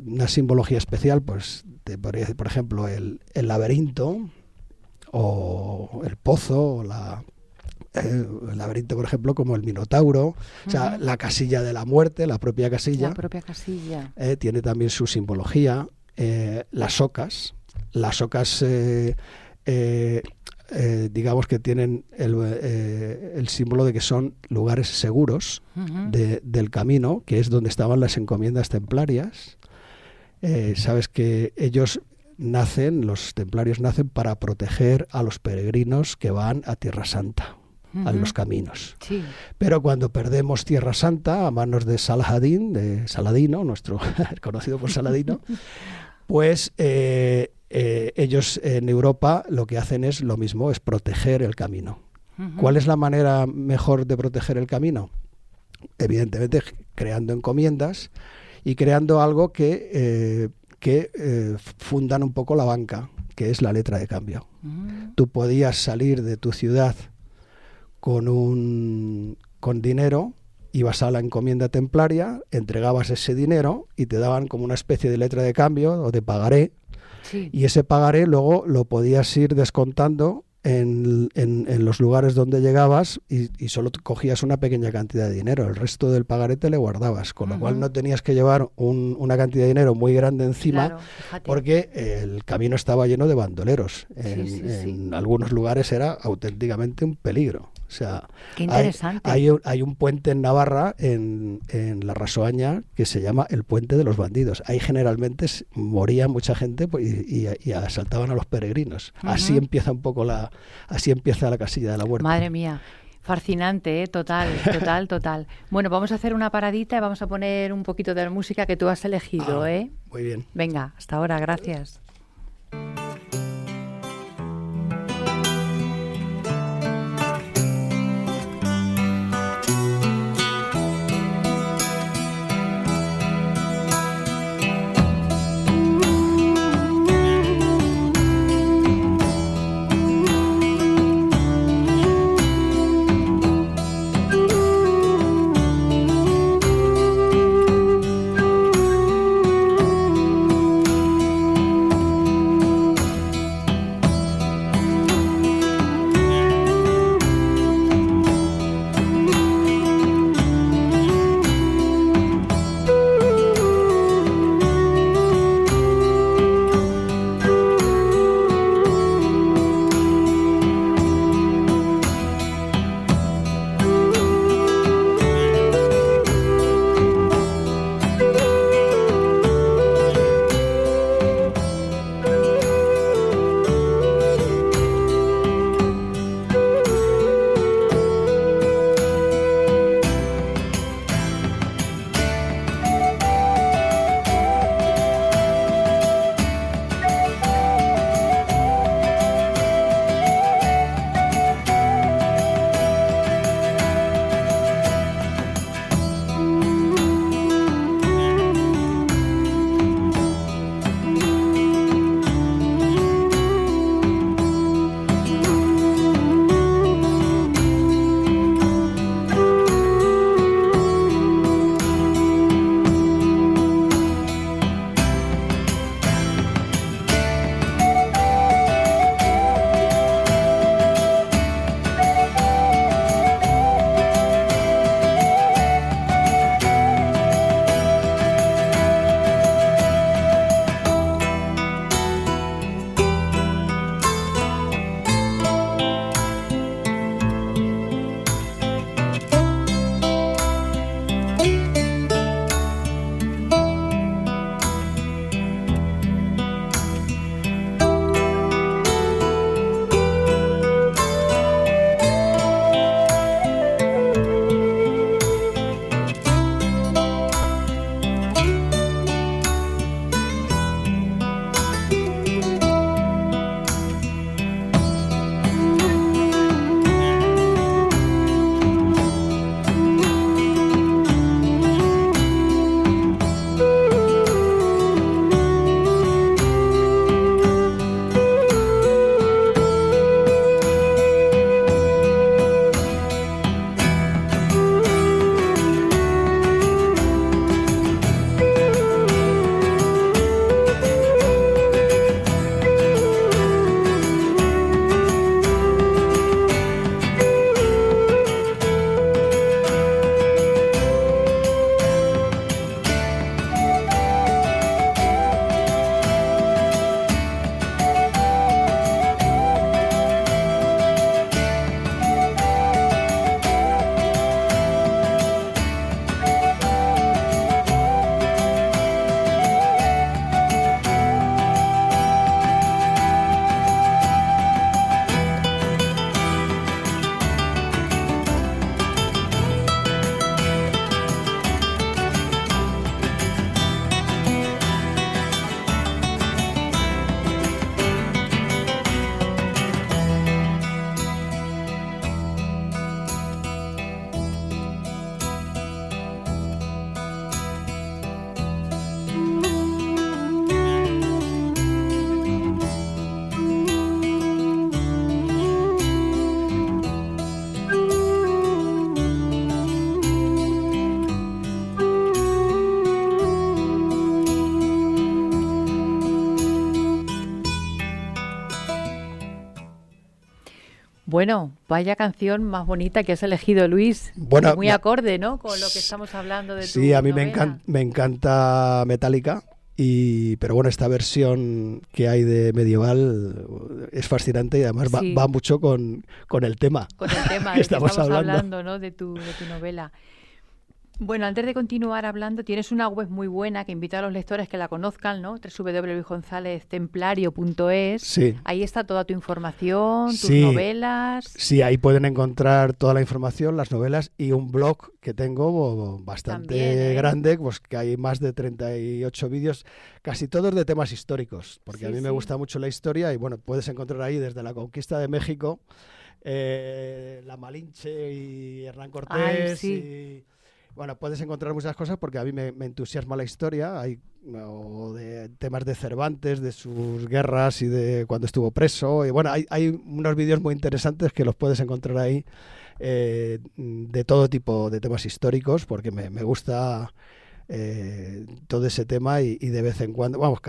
B: una simbología especial. Pues te podría decir, por ejemplo, el laberinto, o el pozo, o el laberinto, por ejemplo, como el Minotauro. O sea, la casilla de la muerte, la propia casilla. Tiene también su simbología. Las ocas, digamos que tienen el símbolo de que son lugares seguros del camino, que es donde estaban las encomiendas templarias. Sabes que los templarios nacen para proteger a los peregrinos que van a Tierra Santa, a los caminos. Sí. Pero cuando perdemos Tierra Santa a manos de Saladino, nuestro conocido por Saladino, pues ellos en Europa lo que hacen es lo mismo, es proteger el camino. ¿Cuál es la manera mejor de proteger el camino? Evidentemente creando encomiendas y creando algo que fundan un poco la banca, que es la letra de cambio. Tú podías salir de tu ciudad con dinero, ibas a la encomienda templaria, entregabas ese dinero y te daban como una especie de letra de cambio o de pagaré, y ese pagaré luego lo podías ir descontando en los lugares donde llegabas, y solo cogías una pequeña cantidad de dinero, el resto del pagaré te le guardabas, con lo cual no tenías que llevar una cantidad de dinero muy grande encima, porque el camino estaba lleno de bandoleros. En algunos lugares era auténticamente un peligro. O sea,
A: qué interesante.
B: Hay un puente en Navarra, en la Rasoaña, que se llama el Puente de los Bandidos. Ahí generalmente moría mucha gente y asaltaban a los peregrinos. Así empieza un poco así empieza la Casilla de la Muerte.
A: Madre mía. Fascinante, total. Bueno, vamos a hacer una paradita y vamos a poner un poquito de la música que tú has elegido, ¿eh?
B: Muy bien.
A: Venga, hasta ahora, gracias. Bueno, vaya canción más bonita que has elegido, Luis.
B: Bueno,
A: muy acorde, ¿no? Con lo que estamos hablando de tu
B: Sí, a mí
A: novela.
B: me encanta Metallica, pero bueno, esta versión que hay de medieval es fascinante y además
A: Sí.
B: va mucho con el tema.
A: Con el tema
B: que
A: que
B: estamos
A: estamos
B: hablando.
A: hablando, ¿no? de tu novela. Bueno, antes de continuar hablando, tienes una web muy buena que invito a los lectores que la conozcan, ¿no? www.luisgonzaleztemplario.es.
B: Sí.
A: Ahí está toda tu información, tus novelas.
B: Sí, ahí pueden encontrar toda la información, las novelas y un blog que tengo bastante
A: También,
B: grande, pues que hay más de 38 vídeos, casi todos de temas históricos, porque a mí me gusta mucho la historia y bueno, puedes encontrar ahí desde la conquista de México, la Malinche y Hernán Cortés y... Bueno, puedes encontrar muchas cosas porque a mí me entusiasma la historia, o de temas de Cervantes, de sus guerras y de cuando estuvo preso. Y bueno, hay unos vídeos muy interesantes que los puedes encontrar ahí de todo tipo de temas históricos porque me gusta todo ese tema y de vez en cuando, vamos,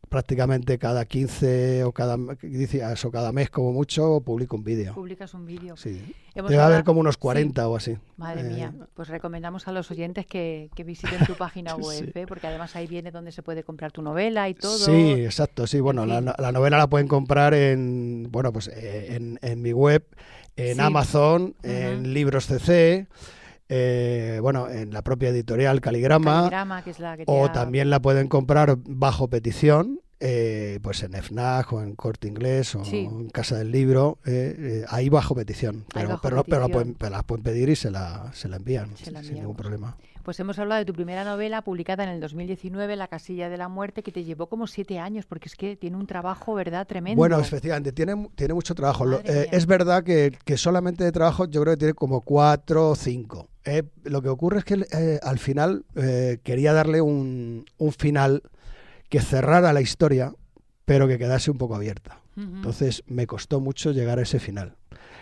B: prácticamente cada 15 o cada mes como mucho publico un vídeo.
A: Publicas un vídeo.
B: Sí. Debe haber como unos 40
A: sí.
B: o así.
A: Madre mía, pues recomendamos a los oyentes que visiten tu página web, porque además ahí viene donde se puede comprar tu novela y todo.
B: Sí, exacto, sí. Bueno, la novela la pueden comprar en mi web, en Amazon, en Libros CC. En la propia editorial Caligrama,
A: que es la que
B: también la pueden comprar bajo petición, pues en FNAC o en Corte Inglés o en Casa del Libro, ahí bajo petición, pero la pueden pedir y se la envían sin ningún problema.
A: Pues hemos hablado de tu primera novela publicada en el 2019, La casilla de la muerte, que te llevó como 7 años, porque es que tiene un trabajo, ¿verdad?, tremendo.
B: Bueno, efectivamente, tiene mucho trabajo. Es verdad que solamente de trabajo yo creo que tiene como 4 o 5. Lo que ocurre es que al final quería darle un final que cerrara la historia, pero que quedase un poco abierta. Entonces me costó mucho llegar a ese final.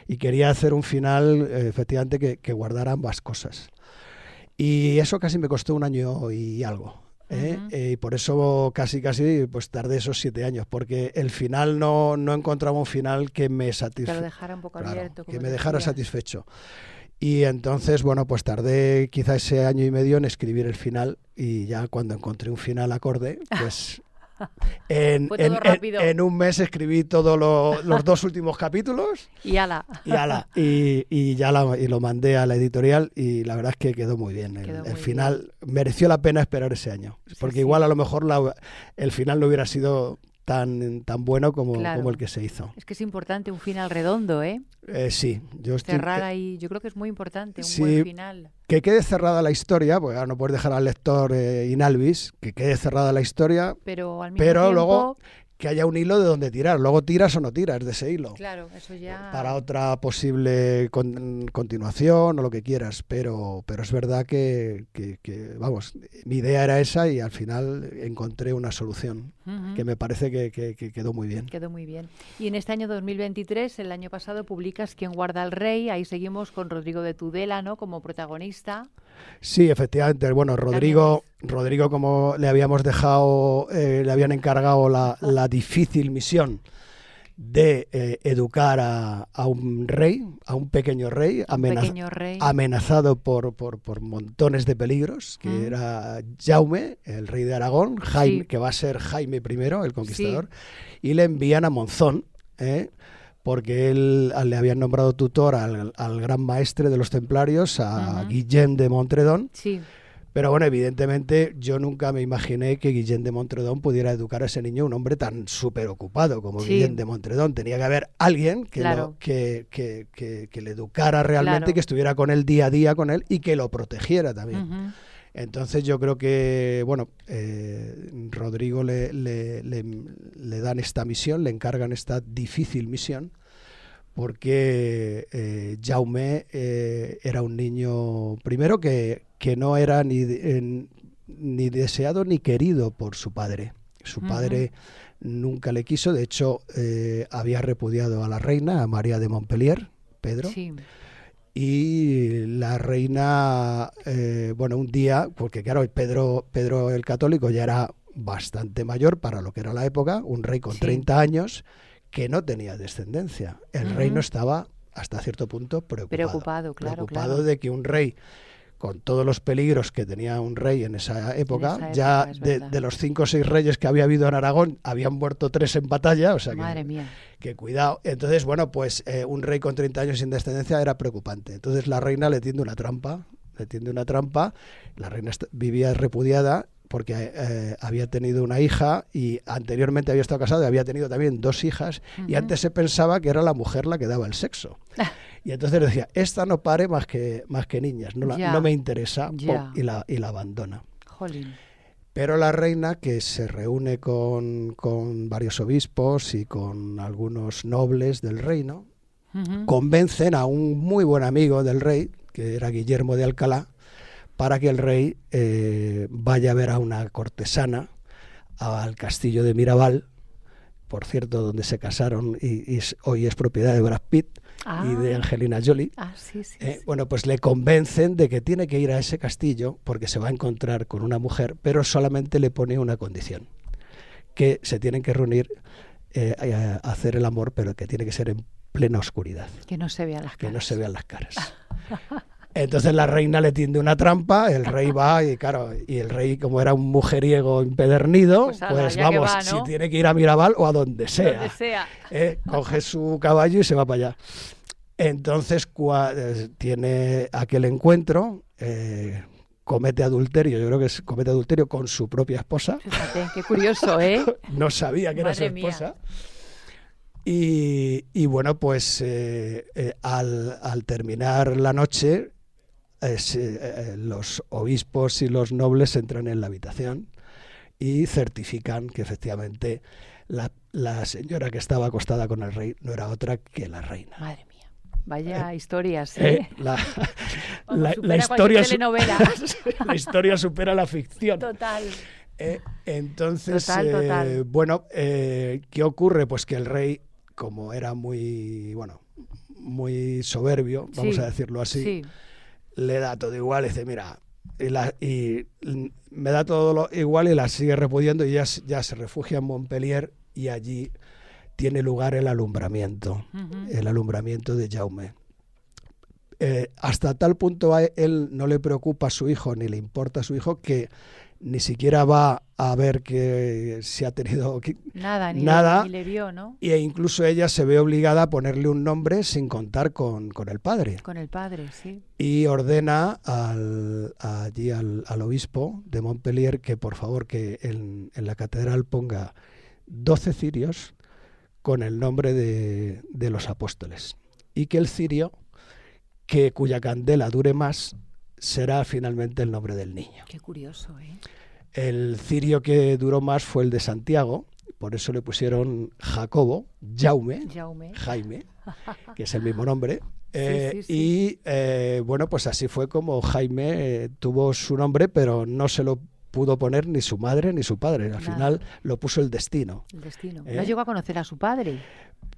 B: Y quería hacer un final, efectivamente, que guardara ambas cosas. Y eso casi me costó 1 año y algo. Y por eso casi pues tardé esos 7 años, porque el final no encontraba un final que me satisfechera.
A: Que lo dejara un poco abierto.
B: Que me dejara satisfecho. Y entonces, bueno, pues tardé quizá ese 1 año y medio en escribir el final y ya cuando encontré un final acorde, pues en 1 mes escribí todos los 2 últimos capítulos y lo mandé a la editorial y la verdad es que quedó muy bien. El final mereció la pena esperar ese año, porque igual a lo mejor el final no hubiera sido tan bueno como el que se hizo.
A: Es que es importante un final redondo, ¿eh?
B: Sí.
A: Cerrar ahí, yo creo que es muy importante, un buen final.
B: Que quede cerrada la historia, porque ahora no puedes dejar al lector in albis, que quede cerrada la historia,
A: pero al mismo tiempo,
B: luego que haya un hilo de donde tirar. Luego tiras o no tiras de ese hilo.
A: Claro, eso ya...
B: Para otra posible continuación o lo que quieras. Pero es verdad que, vamos, mi idea era esa y al final encontré una solución que me parece que quedó muy bien.
A: Quedó muy bien. Y en este año 2023, el año pasado, publicas ¿Quién guarda al rey? Ahí seguimos con Rodrigo de Tudela, ¿no?, como protagonista.
B: Sí, efectivamente. Bueno, Rodrigo, como le habíamos dejado, le habían encargado la difícil misión de educar a un rey, a un pequeño rey, amenazado por montones de peligros, que era Jaume, el rey de Aragón, Jaime, que va a ser Jaime I, el conquistador, y le envían a Monzón, porque le habían nombrado tutor al gran maestre de los templarios, a Guillem de Montredón.
A: Sí.
B: Pero bueno, evidentemente yo nunca me imaginé que Guillem de Montredón pudiera educar a ese niño, un hombre tan súper ocupado como Guillem de Montredón. Tenía que haber alguien que le educara realmente, y que estuviera con él día a día con él y que lo protegiera también. Entonces yo creo que, bueno, Rodrigo le dan esta misión, le encargan esta difícil misión, porque Jaume era un niño, primero que no era ni deseado ni querido por su padre. Su padre nunca le quiso, de hecho había repudiado a la reina, a María de Montpellier, Pedro. Sí. Y la reina, un día, porque claro, Pedro el Católico ya era bastante mayor para lo que era la época, un rey con 30 años que no tenía descendencia. El reino estaba hasta cierto punto preocupado de que un rey, con todos los peligros que tenía un rey en esa época, de los 5 o 6 reyes que había habido en Aragón, habían muerto 3 en batalla, o sea que cuidado. Entonces, bueno, pues un rey con 30 años sin descendencia era preocupante. Entonces la reina le tiende una trampa le tiende una trampa. La reina vivía repudiada porque había tenido una hija y anteriormente había estado casada y había tenido también 2 hijas, y antes se pensaba que era la mujer la que daba el sexo. Y entonces decía, esta no pare más que niñas, no me interesa, y la abandona.
A: Jolín.
B: Pero la reina, que se reúne con varios obispos y con algunos nobles del reino, convencen a un muy buen amigo del rey, que era Guillermo de Alcalá, para que el rey vaya a ver a una cortesana al castillo de Mirabal, por cierto, donde se casaron y hoy es propiedad de Brad Pitt y de Angelina Jolie.
A: Sí.
B: Bueno, pues le convencen de que tiene que ir a ese castillo porque se va a encontrar con una mujer, pero solamente le pone una condición, que se tienen que reunir a hacer el amor, pero que tiene que ser en plena oscuridad.
A: Que no se vean las caras.
B: Que no se vean las caras. Entonces la reina le tiende una trampa, el rey va y claro, y el rey, como era un mujeriego empedernido, pues vamos, ¿no? Si tiene que ir a Mirabal o a donde sea. Coge su caballo y se va para allá. Entonces tiene aquel encuentro, comete adulterio, yo creo que comete adulterio con su propia esposa.
A: Fíjate, qué curioso, ¿eh?
B: No sabía que era su esposa. Y bueno, pues al terminar la noche, los obispos y los nobles entran en la habitación y certifican que efectivamente la señora que estaba acostada con el rey no era otra que la reina.
A: Madre mía, vaya historias, ¿eh?
B: La historia supera la ficción.
A: Total.
B: Entonces,
A: total.
B: Bueno, ¿qué ocurre? Pues que el rey, como era muy soberbio, vamos a decirlo así, le da todo igual, y dice, mira, y me da todo igual, y la sigue repudiando, y ya se refugia en Montpellier, y allí tiene lugar el alumbramiento de Jaume. Hasta tal punto a él no le preocupa a su hijo, ni le importa a su hijo, que ni siquiera va a ver que se ha tenido
A: nada. Ni le vio, ¿no?
B: E incluso ella se ve obligada a ponerle un nombre sin contar con el padre.
A: Con el padre, sí.
B: Y ordena allí al obispo de Montpellier que por favor que en la catedral ponga 12 cirios con el nombre de los apóstoles, y que el cirio cuya candela dure más será finalmente el nombre del niño.
A: Qué curioso, ¿eh? El
B: cirio que duró más fue el de Santiago, por eso le pusieron Jacobo, Jaime, que es el mismo nombre. Y bueno, pues así fue como Jaime tuvo su nombre, pero no se lo pudo poner ni su madre ni su padre. Al final lo puso el destino.
A: El destino. ¿No llegó a conocer a su padre?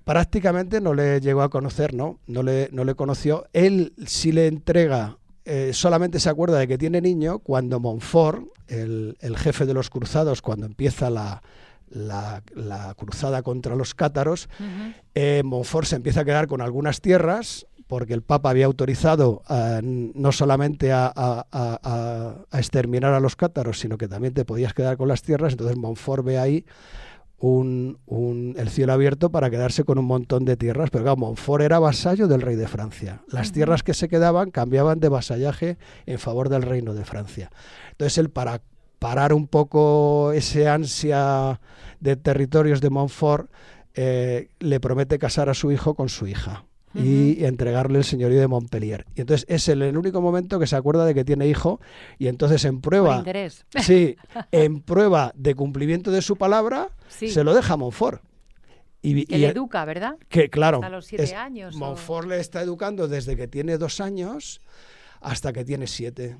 B: Prácticamente no le llegó a conocer, ¿no? No le conoció. Él sí le entrega... solamente se acuerda de que tiene niño cuando Montfort, el jefe de los cruzados, cuando empieza la cruzada contra los cátaros, Montfort se empieza a quedar con algunas tierras, porque el Papa había autorizado no solamente a exterminar a los cátaros, sino que también te podías quedar con las tierras. Entonces Montfort ve ahí el cielo abierto para quedarse con un montón de tierras, pero claro, Montfort era vasallo del rey de Francia. Las tierras que se quedaban cambiaban de vasallaje en favor del reino de Francia. Entonces él, para parar un poco ese ansia de territorios de Montfort, le promete casar a su hijo con su hija y entregarle el señorío de Montpellier. Y entonces es el único momento que se acuerda de que tiene hijo, y entonces en prueba de cumplimiento de su palabra, se lo deja a Montfort.
A: Que le educa, ¿verdad?
B: Que claro,
A: hasta los 7 años.
B: Montfort le está educando desde que tiene 2 años hasta que tiene 7.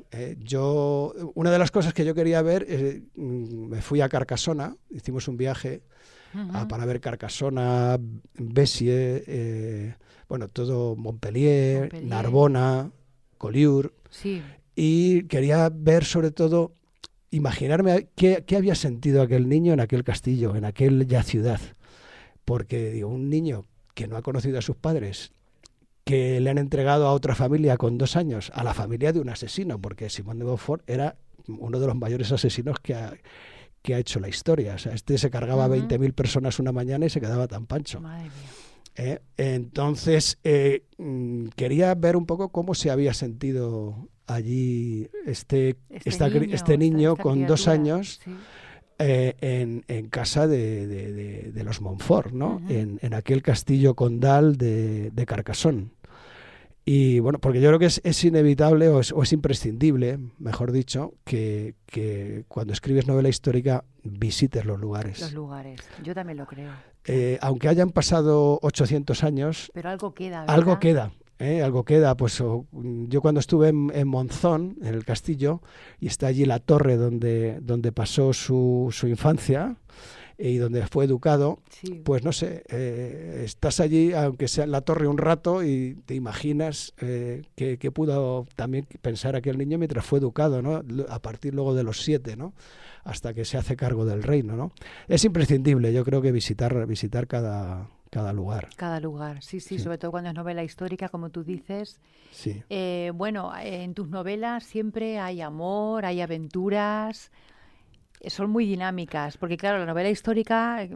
B: Una de las cosas que yo quería ver, me fui a Carcassona, hicimos un viaje para ver Carcassona, Béziers, bueno, todo Montpellier, Narbona, Collioure, y quería ver sobre todo, imaginarme qué había sentido aquel niño en aquel castillo, en aquella ciudad, porque digo, un niño que no ha conocido a sus padres, que le han entregado a otra familia con 2 años, a la familia de un asesino, porque Simón de Montfort era uno de los mayores asesinos que ha hecho la historia. O sea, se cargaba 20.000 personas una mañana y se quedaba tan pancho.
A: Madre mía.
B: Entonces quería ver un poco cómo se había sentido allí este niño con 2 años, sí, en casa de los Montfort, ¿no? En aquel castillo condal de Carcassonne. Y bueno, porque yo creo que es inevitable o es imprescindible, mejor dicho, que cuando escribes novela histórica visites los lugares.
A: Los lugares, yo también lo creo.
B: Aunque hayan pasado 800 años...
A: Pero algo queda, ¿verdad?
B: Algo queda. Pues yo cuando estuve en Monzón, en el castillo, y está allí la torre donde pasó su infancia y donde fue educado, sí, pues no sé, estás allí, aunque sea en la torre un rato, y te imaginas que pudo también pensar aquel niño mientras fue educado, ¿no? A partir luego de los 7, ¿no? Hasta que se hace cargo del reino, ¿no? Es imprescindible, yo creo que visitar cada lugar.
A: Cada lugar, sí, sobre todo cuando es novela histórica, como tú dices.
B: Sí.
A: Bueno, en tus novelas siempre hay amor, hay aventuras... Son muy dinámicas, porque claro, la novela histórica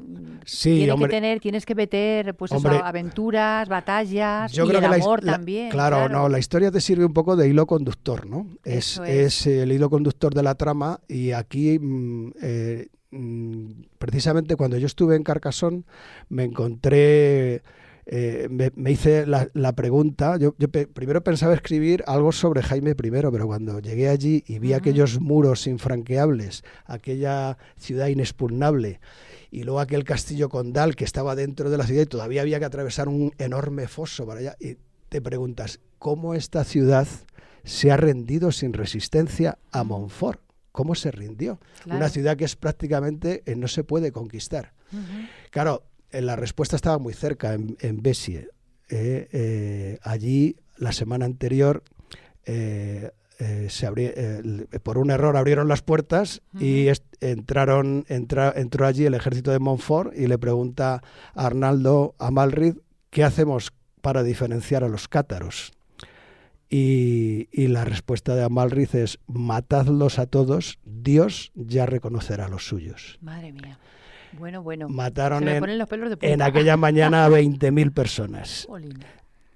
A: tienes que meter pues aventuras, batallas, y el amor también.
B: Claro, no, la historia te sirve un poco de hilo conductor, ¿no? Es el hilo conductor de la trama, y aquí precisamente cuando yo estuve en Carcassonne me encontré... me hice la pregunta, yo primero pensaba escribir algo sobre Jaime I, pero cuando llegué allí y vi aquellos muros infranqueables, aquella ciudad inexpugnable, y luego aquel castillo condal que estaba dentro de la ciudad y todavía había que atravesar un enorme foso para allá, y te preguntas, ¿cómo esta ciudad se ha rendido sin resistencia a Montfort? ¿Cómo se rindió? Claro. Una ciudad que es prácticamente no se puede conquistar. Claro, la respuesta estaba muy cerca, en Béziers. Allí, la semana anterior, por un error abrieron las puertas y entró allí el ejército de Montfort, y le pregunta a Arnaldo Amalric, ¿qué hacemos para diferenciar a los cátaros? Y la respuesta de Amalric es: matadlos a todos, Dios ya reconocerá a los suyos.
A: Madre mía. Bueno.
B: Mataron en aquella mañana a 20.000 personas.
A: Olín.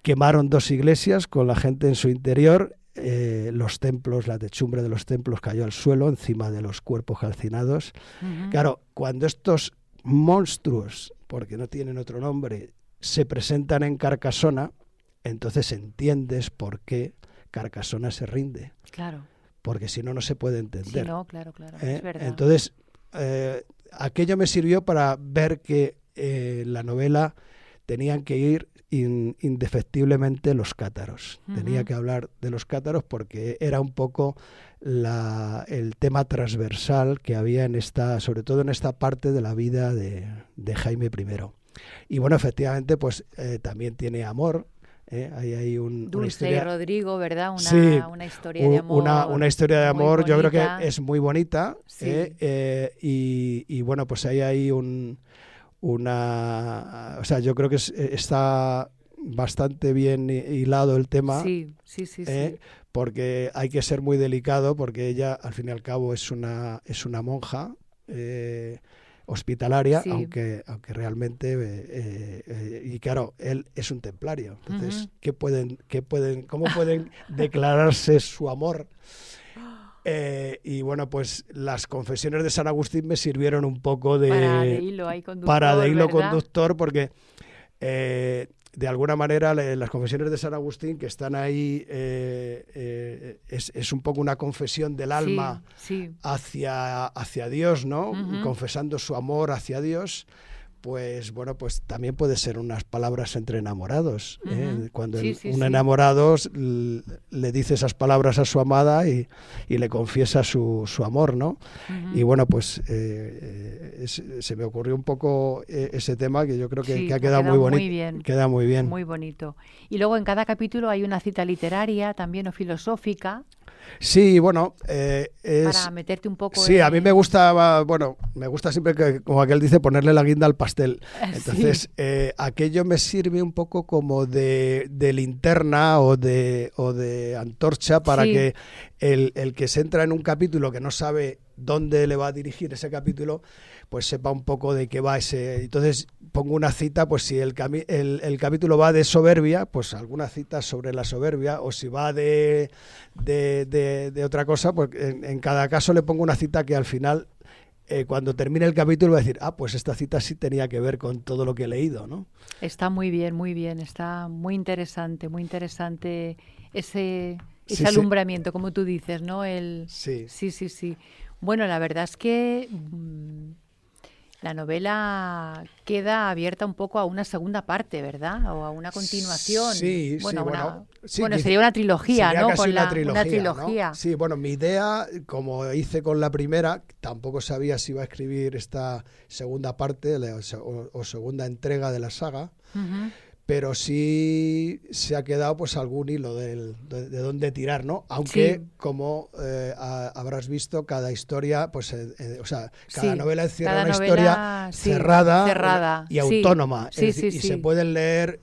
B: Quemaron 2 iglesias con la gente en su interior. Los templos, la techumbre de los templos cayó al suelo encima de los cuerpos calcinados. Claro, cuando estos monstruos, porque no tienen otro nombre, se presentan en Carcassona, entonces entiendes por qué Carcassona se rinde.
A: Claro.
B: Porque si no, no se puede entender.
A: Sí, no, claro, es verdad.
B: Entonces, aquello me sirvió para ver que la novela tenían que ir indefectiblemente los cátaros. Tenía que hablar de los cátaros porque era un poco el tema transversal que había sobre todo en esta parte de la vida de Jaime I. Y bueno, efectivamente, pues también tiene amor. Ahí hay
A: Dulce
B: historia...
A: y Rodrigo, ¿verdad? Una historia de
B: amor. Una historia de amor, yo creo que es muy bonita.
A: Sí.
B: Y bueno, pues ahí hay o sea, yo creo que está bastante bien hilado el tema.
A: Sí.
B: Porque hay que ser muy delicado, porque ella, al fin y al cabo, es una monja hospitalaria, sí, aunque realmente y claro, él es un templario, entonces ¿cómo pueden declararse su amor? Y bueno, pues las confesiones de San Agustín me sirvieron un poco de hilo conductor, porque de alguna manera las confesiones de San Agustín, que están ahí, es un poco una confesión del alma hacia Dios, ¿no? Confesando su amor hacia Dios. Pues bueno, pues también puede ser unas palabras entre enamorados. Cuando un enamorado le dice esas palabras a su amada y le confiesa su amor, ¿no? Y bueno, pues se me ocurrió un poco ese tema, que yo creo que ha quedado muy bonito.
A: Muy bien.
B: Queda muy bien.
A: Muy bonito. Y luego en cada capítulo hay una cita literaria también, o filosófica.
B: Sí, bueno,
A: para meterte un poco.
B: Sí, a mí me gusta siempre, que, como aquel dice, ponerle la guinda al pastel. Entonces, aquello me sirve un poco como de linterna o de antorcha para que el que se entra en un capítulo que no sabe dónde le va a dirigir ese capítulo, pues sepa un poco de qué va ese. Entonces pongo una cita, pues si el capítulo va de soberbia, pues alguna cita sobre la soberbia, o si va de otra cosa, pues en cada caso le pongo una cita que al final, cuando termine el capítulo, va a decir, pues esta cita sí tenía que ver con todo lo que he leído, ¿no?
A: Está muy bien, está muy interesante ese
B: Sí,
A: alumbramiento, como tú dices, ¿no?
B: Sí.
A: Sí. Bueno, la verdad es que la novela queda abierta un poco a una segunda parte, ¿verdad? O a una continuación.
B: Sí,
A: bueno,
B: sí,
A: sería una trilogía,
B: sería
A: ¿no?
B: Casi una
A: trilogía.
B: ¿no? Sí, bueno, mi idea, como hice con la primera, tampoco sabía si iba a escribir esta segunda parte o segunda entrega de la saga.
A: Uh-huh.
B: Pero sí se ha quedado pues algún hilo de dónde tirar, ¿no? Aunque, como habrás visto, cada historia, pues, cada novela encierra una historia cerrada y autónoma.
A: Sí,
B: y se pueden leer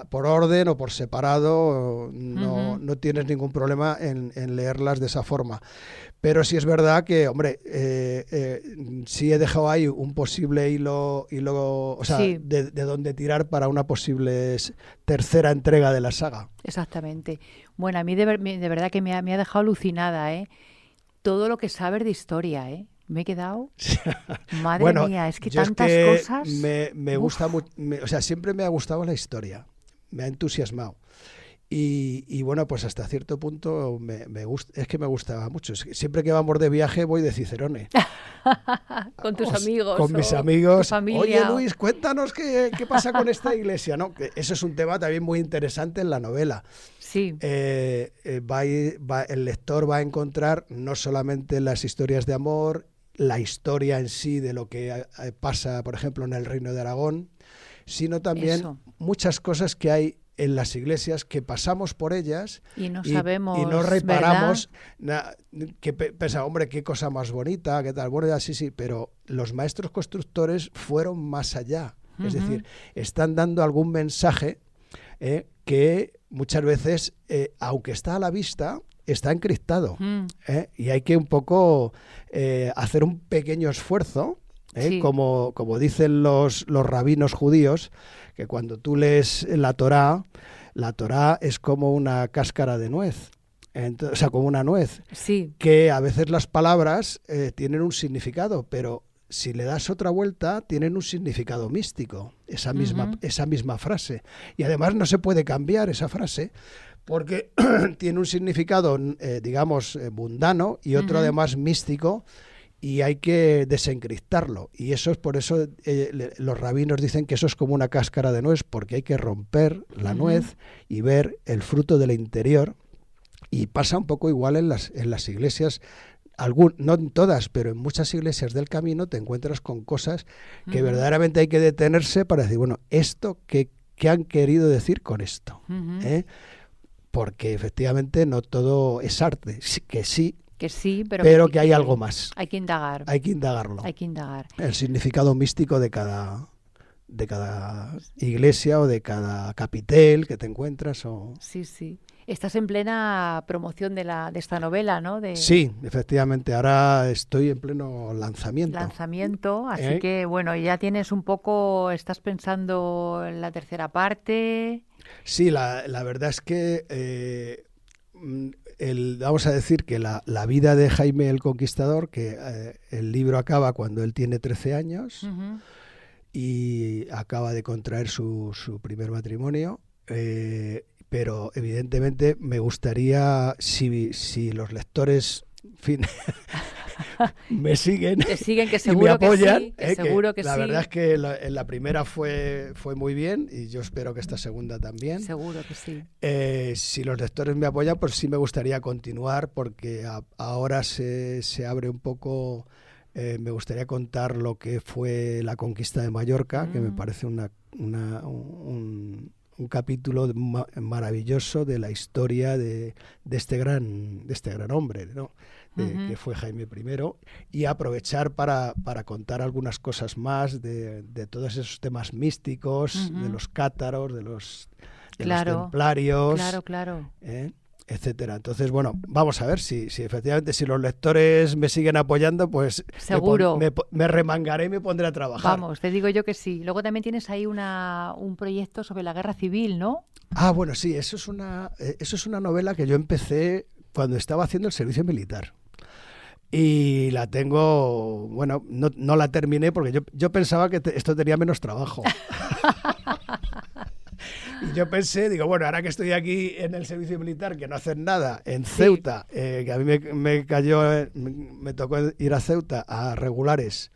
B: por orden o por separado, no tienes ningún problema en leerlas de esa forma. Pero sí es verdad que, hombre, sí he dejado ahí un posible hilo de dónde tirar para una posible tercera entrega de la saga.
A: Exactamente. Bueno, a mí de verdad que me ha dejado alucinada, ¿eh? Todo lo que sabes de historia, ¿eh? Me he quedado... Madre mía, es que tantas cosas...
B: Me gusta mucho, siempre me ha gustado la historia, me ha entusiasmado. Y bueno, pues hasta cierto punto me gusta, es que me gustaba mucho. Siempre que vamos de viaje voy de Cicerone.
A: Con tus amigos.
B: Con mis amigos.
A: Tu familia.
B: Oye, Luis, cuéntanos qué pasa con esta iglesia, ¿no? Que eso es un tema también muy interesante en la novela.
A: Sí.
B: El lector va a encontrar no solamente las historias de amor, la historia en sí de lo que pasa, por ejemplo, en el Reino de Aragón, sino también muchas cosas que hay en las iglesias que pasamos por ellas
A: y no sabemos,
B: y no reparamos, que pensamos, hombre, qué cosa más bonita, qué tal, bueno, ya sí, pero los maestros constructores fueron más allá, es decir, están dando algún mensaje que muchas veces, aunque está a la vista, está encriptado, y hay que un poco hacer un pequeño esfuerzo, como dicen los rabinos judíos, que cuando tú lees la Torá es como una cáscara de nuez, como una nuez, que a veces las palabras tienen un significado, pero si le das otra vuelta tienen un significado místico, esa misma frase, y además no se puede cambiar esa frase porque tiene un significado, mundano y otro además místico, y hay que desencriptarlo. Y eso es por eso los rabinos dicen que eso es como una cáscara de nuez, porque hay que romper la nuez y ver el fruto del interior. Y pasa un poco igual en las iglesias, no en todas, pero en muchas iglesias del camino te encuentras con cosas que verdaderamente hay que detenerse para decir, bueno, ¿esto qué han querido decir con esto? Porque efectivamente no todo es arte, que sí, pero que hay algo más.
A: Hay que indagar.
B: Hay que indagarlo.
A: Hay que indagar.
B: El significado místico de cada iglesia o de cada capitel que te encuentras.
A: Sí. Estás en plena promoción de esta novela, ¿no?
B: Sí, efectivamente. Ahora estoy en pleno lanzamiento.
A: Así que, bueno, ya tienes un poco... ¿Estás pensando en la tercera parte?
B: Sí, la verdad es que... vamos a decir que la vida de Jaime el Conquistador, que el libro acaba cuando él tiene 13 años y acaba de contraer su primer matrimonio, pero evidentemente me gustaría, si los lectores, en fin, me siguen,
A: que seguro
B: y me apoyan,
A: que sí,
B: la verdad es que la primera fue muy bien y yo espero que esta segunda también.
A: Seguro que sí.
B: Si los lectores me apoyan, pues sí me gustaría continuar, porque ahora se abre un poco. Me gustaría contar lo que fue la conquista de Mallorca, que me parece un capítulo maravilloso de la historia de este gran hombre, ¿no? Que fue Jaime I, y aprovechar para contar algunas cosas más de todos esos temas místicos, de los cátaros, de los templarios.
A: Claro.
B: etcétera. Entonces, bueno, vamos a ver si efectivamente, si los lectores me siguen apoyando, pues
A: seguro
B: me remangaré y me pondré a trabajar.
A: Vamos, te digo yo que sí. Luego también tienes ahí un proyecto sobre la guerra civil, ¿no?
B: Ah, bueno, sí, eso es una novela que yo empecé cuando estaba haciendo el servicio militar. Y la tengo, bueno, no la terminé porque yo pensaba que esto tenía menos trabajo. Y yo pensé, digo, bueno, ahora que estoy aquí en el servicio militar, que no hacen nada, en Ceuta, que a mí me tocó ir a Ceuta a regulares,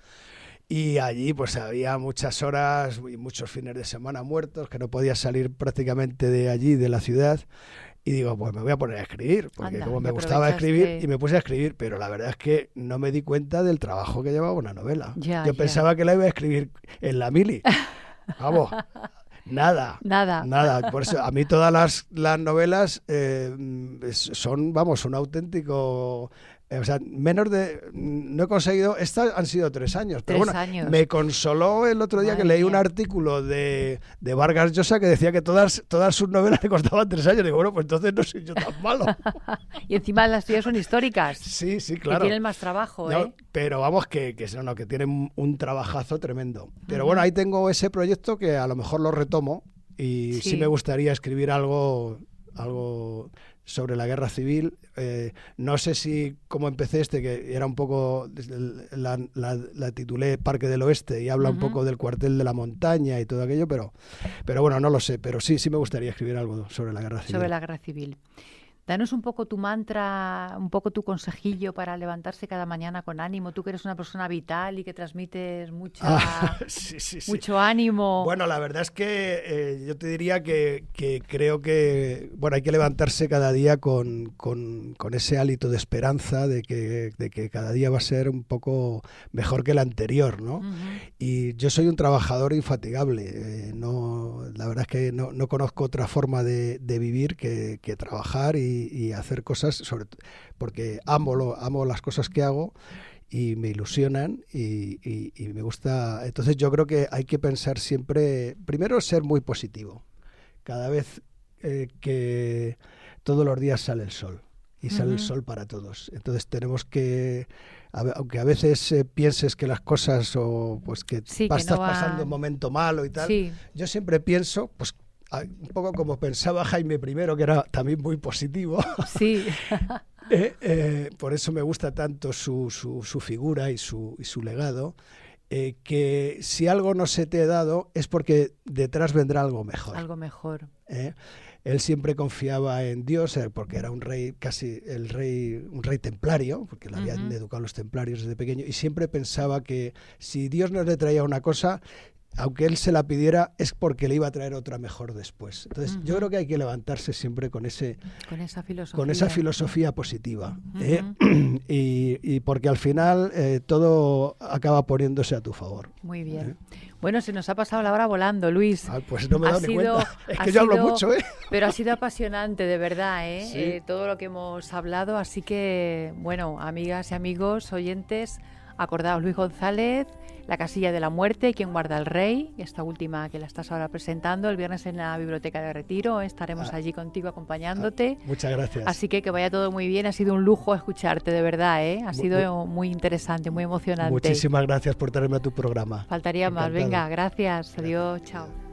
B: y allí pues había muchas horas y muchos fines de semana muertos, que no podía salir prácticamente de allí, de la ciudad. Y digo, pues me voy a poner a escribir, porque como me gustaba escribir, y me puse a escribir, pero la verdad es que no me di cuenta del trabajo que llevaba una novela. Yo pensaba que la iba a escribir en la mili. Vamos, nada. Por eso, a mí todas las novelas son, vamos, un auténtico... O sea, no he conseguido... Estas han sido 3 años. Pero
A: 3
B: bueno,
A: años.
B: Me consoló el otro día que leí un artículo de Vargas Llosa que decía que todas sus novelas le costaban 3 años. Digo, bueno, pues entonces no soy yo tan malo.
A: Y encima las tuyas son históricas.
B: Sí, claro.
A: Que tienen más trabajo,
B: no, pero vamos, que tienen un trabajazo tremendo. Pero bueno, ahí tengo ese proyecto que a lo mejor lo retomo y sí me gustaría escribir algo sobre la guerra civil. No sé si, como empecé que era un poco, la titulé Parque del Oeste y habla un poco del cuartel de la montaña y todo aquello, pero bueno, no lo sé, pero sí me gustaría escribir algo sobre la guerra civil.
A: Sobre la guerra civil. Danos un poco tu mantra, un poco tu consejillo para levantarse cada mañana con ánimo. Tú que eres una persona vital y que transmites mucho ánimo.
B: Bueno, la verdad es que yo te diría que creo que hay que levantarse cada día con ese hálito de esperanza de que cada día va a ser un poco mejor que el anterior, ¿no? Y yo soy un trabajador infatigable. La verdad es que no conozco otra forma de vivir que trabajar y hacer cosas, porque amo las cosas que hago y me ilusionan y me gusta. Entonces yo creo que hay que pensar siempre, primero ser muy positivo. Cada vez que todos los días sale el sol y sale el sol para todos. Entonces tenemos que, aunque a veces pienses que las cosas o pues que estás pasando un momento malo y tal, yo siempre pienso, pues un poco como pensaba Jaime I, que era también muy positivo.
A: Sí.
B: Por eso me gusta tanto su figura y su legado, que si algo no se te ha dado es porque detrás vendrá algo mejor.
A: Algo mejor.
B: Él siempre confiaba en Dios, porque era un rey templario, porque le habían educado los templarios desde pequeño, y siempre pensaba que si Dios no le traía una cosa, aunque él se la pidiera, es porque le iba a traer otra mejor después. Entonces, yo creo que hay que levantarse siempre con esa filosofía positiva. Y porque al final todo acaba poniéndose a tu favor.
A: Muy bien. Bueno, se nos ha pasado la hora volando, Luis.
B: Pues no me he dado ni cuenta. Es que yo hablo mucho,
A: Pero ha sido apasionante, de verdad,
B: Sí.
A: todo lo que hemos hablado. Así que, bueno, amigas y amigos, oyentes, acordaos, Luis González, La casilla de la muerte, ¿Quién guarda al rey? Esta última que la estás ahora presentando el viernes en la Biblioteca de Retiro. Estaremos allí contigo acompañándote.
B: Muchas gracias.
A: Así que vaya todo muy bien. Ha sido un lujo escucharte, de verdad. Ha sido muy interesante, muy emocionante.
B: Muchísimas gracias por traerme a tu programa.
A: Faltaría más. Venga, gracias. Adiós, chao.